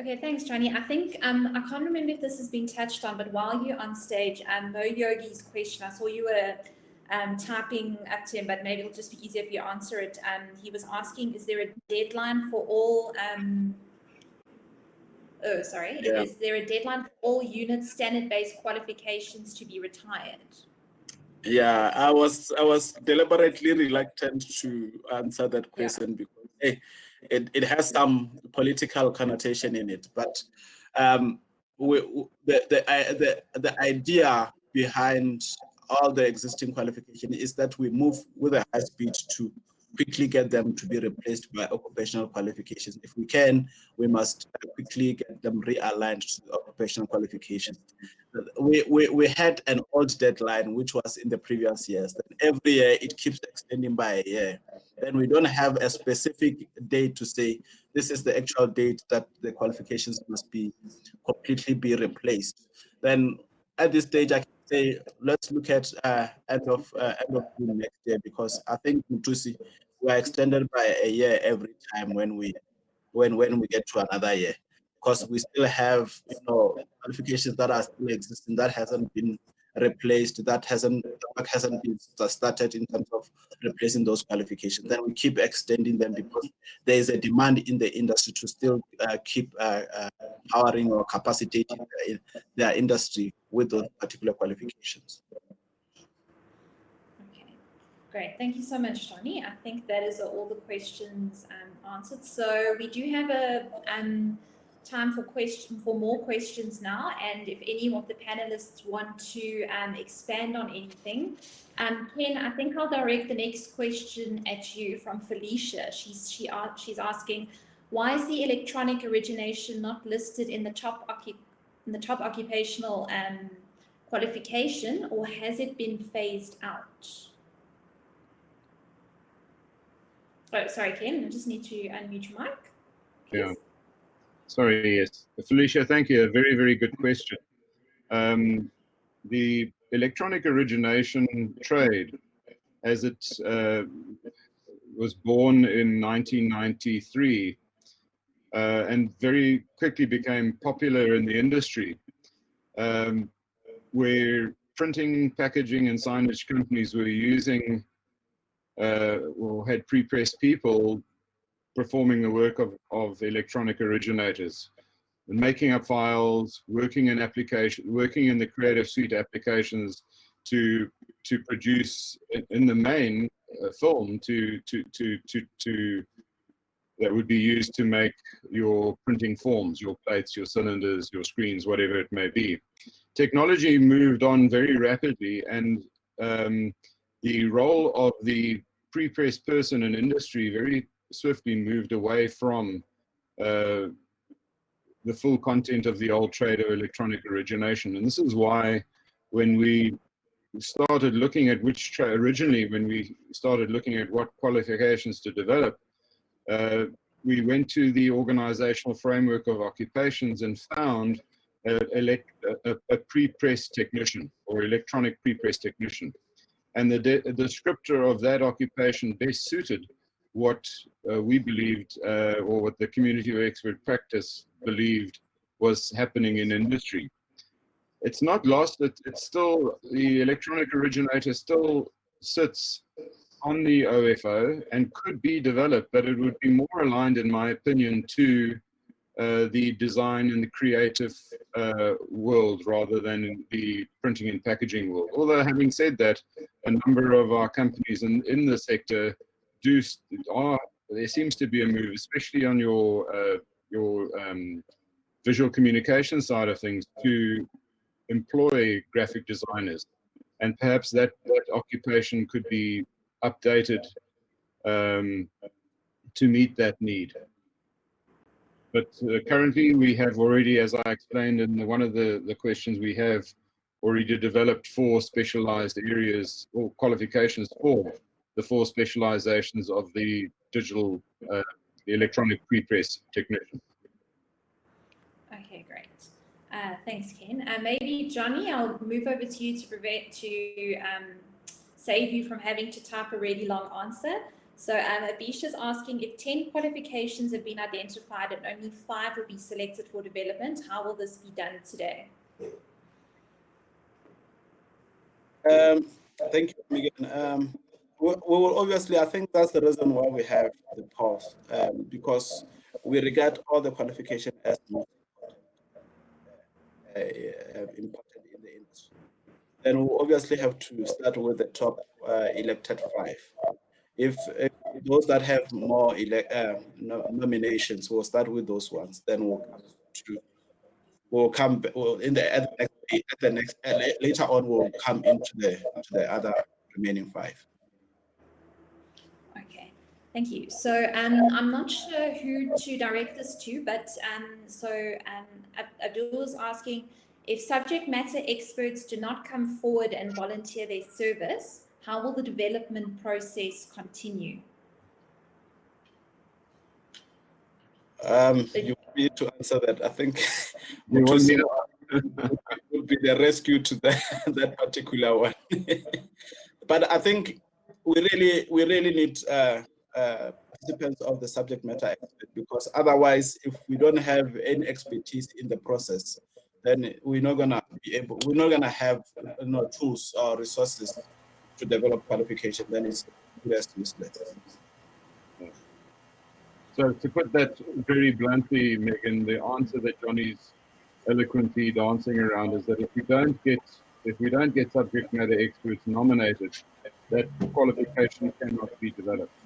Okay, thanks, Johnny. I think I can't remember if this has been touched on, but while you're on stage, Mo Yogi's question, I saw you were typing up to him, but maybe it'll just be easier if you answer it. He was asking, is there a deadline for all? Is there a deadline for all unit standard-based qualifications to be retired? Yeah, I was deliberately reluctant to answer that question because it has some political connotation in it. But the idea behind all the existing qualification is that we move with a high speed to quickly get them to be replaced by occupational qualifications. If we can, we must quickly get them realigned to the occupational qualifications. We had an old deadline, which was in the previous years. Then every year it keeps extending by a year. Then we don't have a specific date to say this is the actual date that the qualifications must be completely be replaced. Then at this stage, I can say let's look at end of June next year, because I think Mthuse, we are extended by a year every time when we get to another year, because we still have qualifications that are still existing that hasn't been replaced, the work hasn't been started in terms of replacing those qualifications. Then we keep extending them because there is a demand in the industry to still keep powering or capacitating their industry with those particular qualifications. Okay, great. Thank you so much, Johnny. I think that is all the questions answered. So we do have a time for more questions now, and if any of the panelists want to expand on anything, Ken, I think I'll direct the next question at you from Felicia. She's asking, why is the electronic origination not listed in the top occupational qualification, or has it been phased out? Oh, sorry, Ken, I just need to unmute your mic. Please. Yeah. Sorry, yes. Felicia, thank you. A very, very good question. The electronic origination trade, as it was born in 1993 and very quickly became popular in the industry, where printing, packaging, and signage companies were using or had pre-pressed people performing the work of electronic originators and making up files, working in the Creative Suite applications to produce in the main film that would be used to make your printing forms, your plates, your cylinders, your screens, whatever it may be. Technology moved on very rapidly, and the role of the pre-pressed person in industry very swiftly moved away from the full content of the old trade of electronic origination. And this is why when we started looking at originally when we started looking at what qualifications to develop, we went to the organizational framework of occupations and found a pre-press technician or electronic pre-press technician. And the descriptor of that occupation best suited what we believed, or what the community of expert practice believed was happening in industry. It's not lost that it's still, the electronic originator still sits on the OFO and could be developed, but it would be more aligned, in my opinion, to the design and the creative world rather than the printing and packaging world. Although having said that, a number of our companies in the sector there seems to be a move, especially on your visual communication side of things, to employ graphic designers, and perhaps that occupation could be updated to meet that need. But currently we have already, as I explained in one of the questions, we have already developed 4 specialized areas or qualifications for the 4 specializations of the digital, the electronic pre-press technician. Okay, great. Thanks, Ken. Maybe Johnny, I'll move over to you to save you from having to type a really long answer. So Abisha's asking, if 10 qualifications have been identified and only 5 will be selected for development, how will this be done today? Thank you, Megan. We will obviously, I think that's the reason why we have the pause, because we regard all the qualification as important in the industry. Then we'll obviously have to start with the top elected 5. If those that have more nominations, we'll start with those ones. Then later on we'll come into the other remaining 5. Okay, thank you. So I'm not sure who to direct this to, but Abdul is asking, if subject matter experts do not come forward and volunteer their service, how will the development process continue? You need to answer that. I think will be the rescue to that particular one. But I think we really need participants of the subject matter expert, because otherwise, if we don't have any expertise in the process, then we're not gonna have tools or resources to develop qualification. Then it's useless. So to put that very bluntly, Megan, the answer that Johnny's eloquently dancing around is that if we don't get subject matter experts nominated, that qualification cannot be developed.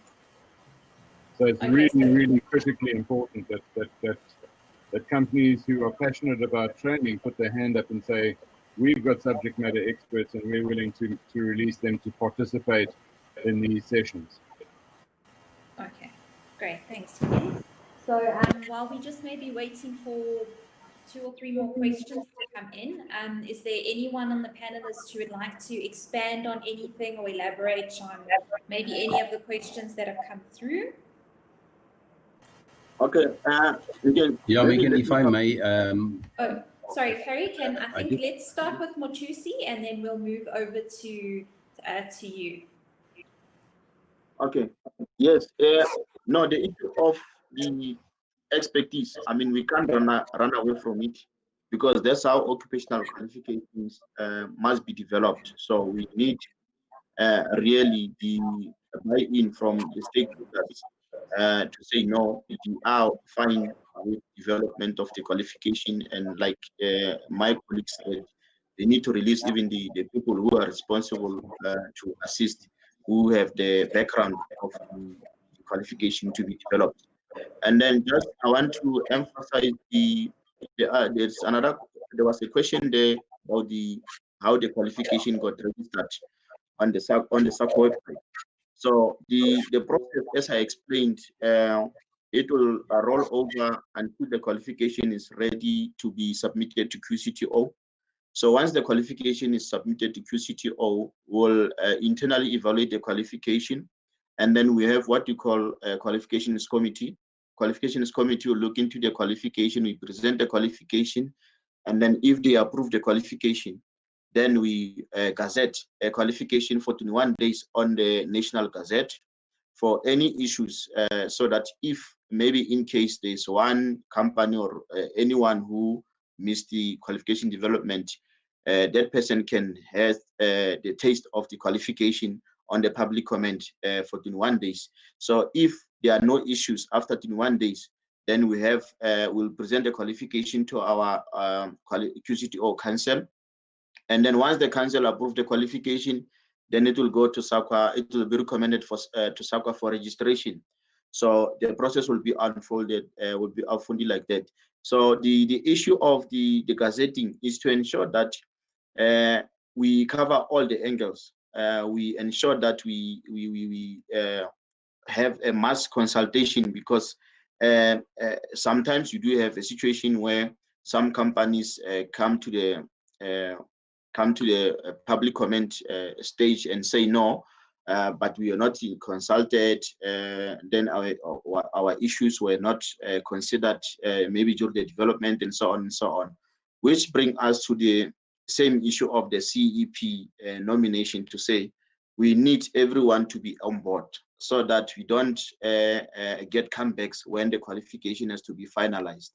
So it's really critically important that companies who are passionate about training put their hand up and say, we've got subject matter experts and we're willing to release them to participate in these sessions. Okay, great, thanks. So while we just may be waiting for 2 or 3 more questions to come in, is there anyone on the panelists who would like to expand on anything or elaborate on maybe any of the questions that have come through? Okay, Megan, if I may. Oh, sorry, Perry, let's start with Motusi and then we'll move over to you. Okay, yes, no, the issue of the expertise, I mean, we can't run away from it. because that's how occupational qualifications must be developed. So we need really the buy-in from the stakeholders to say, no, we are fine with development of the qualification. And like my colleagues said, they need to release even the people who are responsible to assist, who have the background of the qualification to be developed. And then just I want to emphasize there was a question there about how the qualification got registered on the SAC website. So the process, as I explained, it will roll over until the qualification is ready to be submitted to QCTO. So once the qualification is submitted to QCTO, we'll internally evaluate the qualification, and then we have what we call a qualifications committee. Qualifications committee will look into the qualification. We present the qualification, and then if they approve the qualification, then we gazette a qualification for 21 days on the National Gazette for any issues, so that if maybe in case there's one company or anyone who missed the qualification development, that person can have the taste of the qualification on the public comment for 21 days. So if there are no issues after 21 days, then we have we'll present the qualification to our QCTO council, and then once the council approves the qualification, then it will go to SAQA. It will be recommended to SAQA for registration. So the process will be unfolded, like that. So the issue of the gazetting is to ensure that we cover all the angles. We ensure that we have a mass consultation, because sometimes you do have a situation where some companies come to the public comment stage and say no, but we are not consulted. Then our issues were not considered, maybe during the development, and so on and so on, which bring us to the same issue of the CEP nomination, to say we need everyone to be on board, so that we don't get comebacks when the qualification has to be finalized.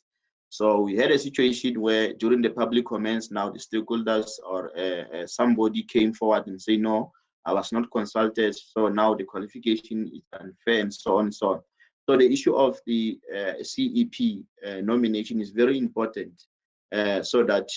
So we had a situation where during the public comments, now the stakeholders or somebody came forward and say, no, I was not consulted, so now the qualification is unfair, and so on and so on. So the issue of the CEP nomination is very important, so that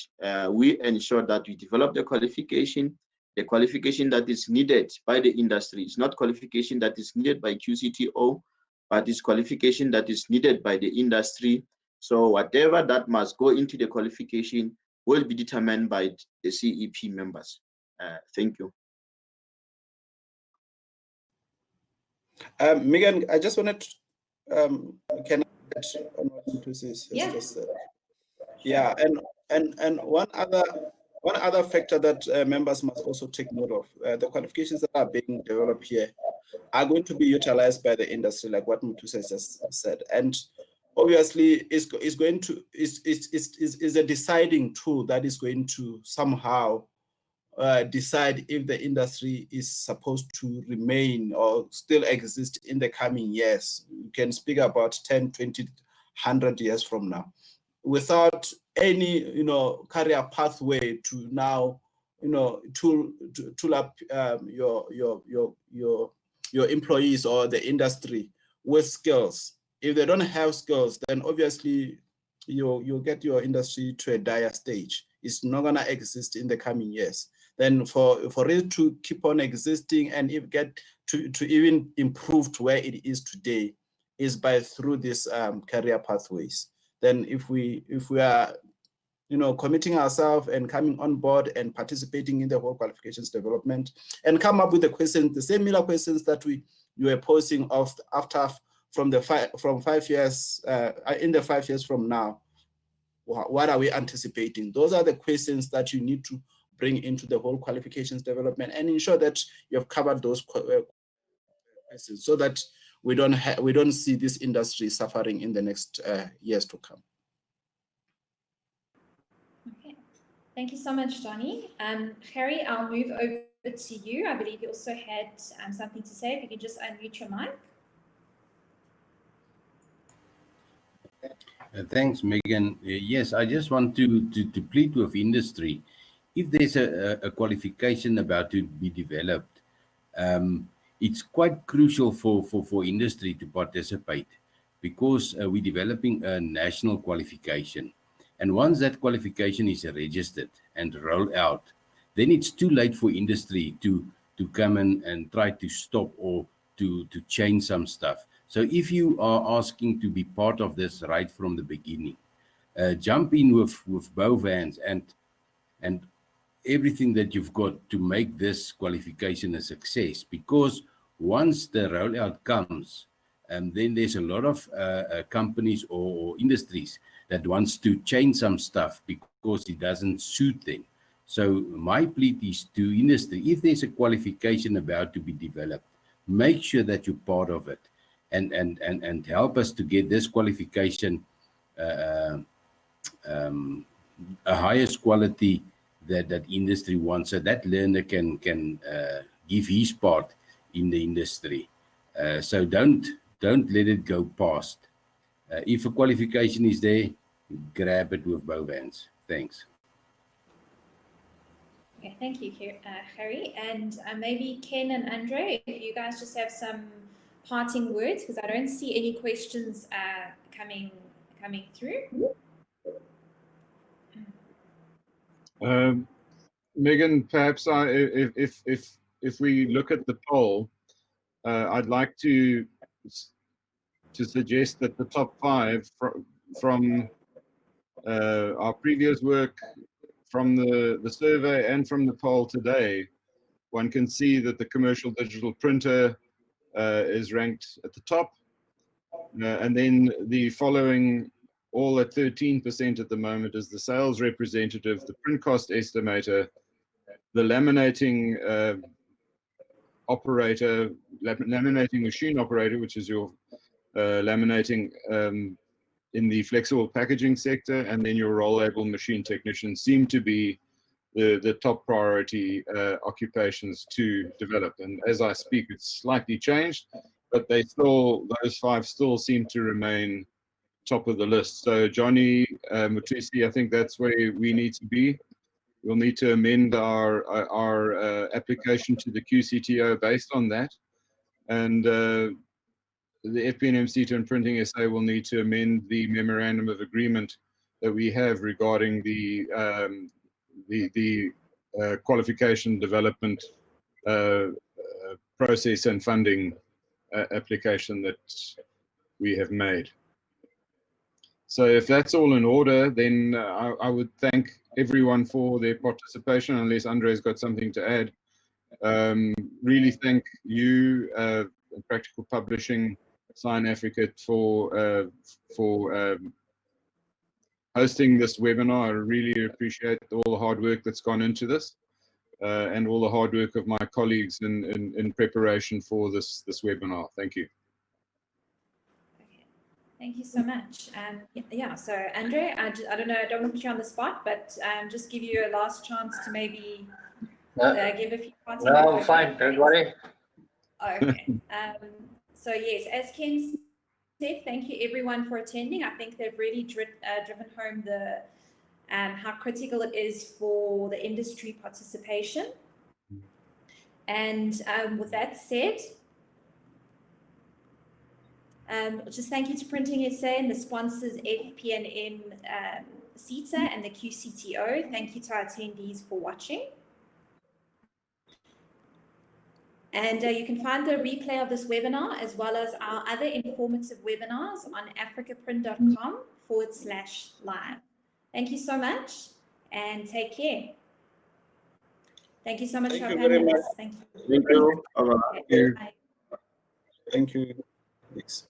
we ensure that we develop the qualification that is needed by the industry. It's not qualification that is needed by QCTO, but it's qualification that is needed by the industry. So whatever that must go into the qualification will be determined by the CEP members. Thank you. Megan, I just wanted to, can I add on what Tusi has just said? Yeah, and one other factor that members must also take note of, the qualifications that are being developed here are going to be utilized by the industry, like what Mutuse has just said, and obviously is a deciding tool that is going to somehow decide if the industry is supposed to remain or still exist in the coming years. You can speak about 10, 20, 100 years from now, without any, career pathway to now, tool up your employees or the industry with skills. If they don't have skills, then obviously you'll get your industry to a dire stage. It's not gonna exist in the coming years. Then for it to keep on existing and get to even improve to where it is today is through these career pathways. Then if we are committing ourselves and coming on board and participating in the whole qualifications development and come up with the questions, the similar questions that you were posing after from 5 years, in the 5 years from now, what are we anticipating? Those are the questions that you need to bring into the whole qualifications development and ensure that you have covered those questions, so that we don't see this industry suffering in the next years to come. Okay, thank you so much, Johnny. Harry, I'll move over to you. I believe you also had something to say. If you could just unmute your mic. Thanks, Megan. Yes, I just want to plead with industry. If there's a qualification about to be developed, it's quite crucial for industry to participate, because we're developing a national qualification. And once that qualification is registered and rolled out, then it's too late for industry to come and try to stop or to change some stuff. So if you are asking to be part of this right from the beginning, jump in with both hands and everything that you've got to make this qualification a success. Because once the rollout comes, then there's a lot of companies or industries that wants to change some stuff because it doesn't suit them. So my plea is to industry: if there's a qualification about to be developed, make sure that you're part of it, and help us to get this qualification a highest quality that industry wants, so that learner can give his part in the industry. So don't let it go past. If a qualification is there, grab it with both hands. Thanks. Okay, thank you, Harry. And maybe Ken and Andre, if you guys just have some parting words, because I don't see any questions coming through. Megan, perhaps if we look at the poll, I'd like to suggest that the top 5 from our previous work, from the survey, and from the poll today, one can see that the commercial digital printer is ranked at the top, and then the following, all at 13% at the moment, is the sales representative, the print cost estimator, the laminating operator, laminating machine operator, which is your laminating in the flexible packaging sector, and then your roll-able machine technician seem to be the top priority occupations to develop. And as I speak, it's slightly changed, but they still, those 5 still seem to remain top of the list. So Johnny, Mutisi, I think that's where we need to be. We'll need to amend our application to the QCTO based on that, and the FP&M, SETA, and PrintingSA will need to amend the memorandum of agreement that we have regarding the qualification development process and funding application that we have made. So if that's all in order, then I would thank everyone for their participation, unless Andre's got something to add. Really thank you, Practical Publishing, Sign Africa, for hosting this webinar. I really appreciate all the hard work that's gone into this, and all the hard work of my colleagues in preparation for this webinar. Thank you. Thank you so much. Yeah, so Andre, I don't know, I don't want to put you on the spot, but just give you a last chance to maybe give a few parting words. No, I'm fine, don't worry. Okay. So yes, as Ken said, thank you everyone for attending. I think they've really driven home the how critical it is for the industry participation. And with that said, just thank you to PrintingSA and the sponsors FP&M, SETA, and the QCTO. Thank you to our attendees for watching. And you can find the replay of this webinar as well as our other informative webinars on africaprint.com/live. Thank you so much and take care. Thank you so much for our panelists. Thank you. Thank you. Okay, bye. Thank you. Thanks.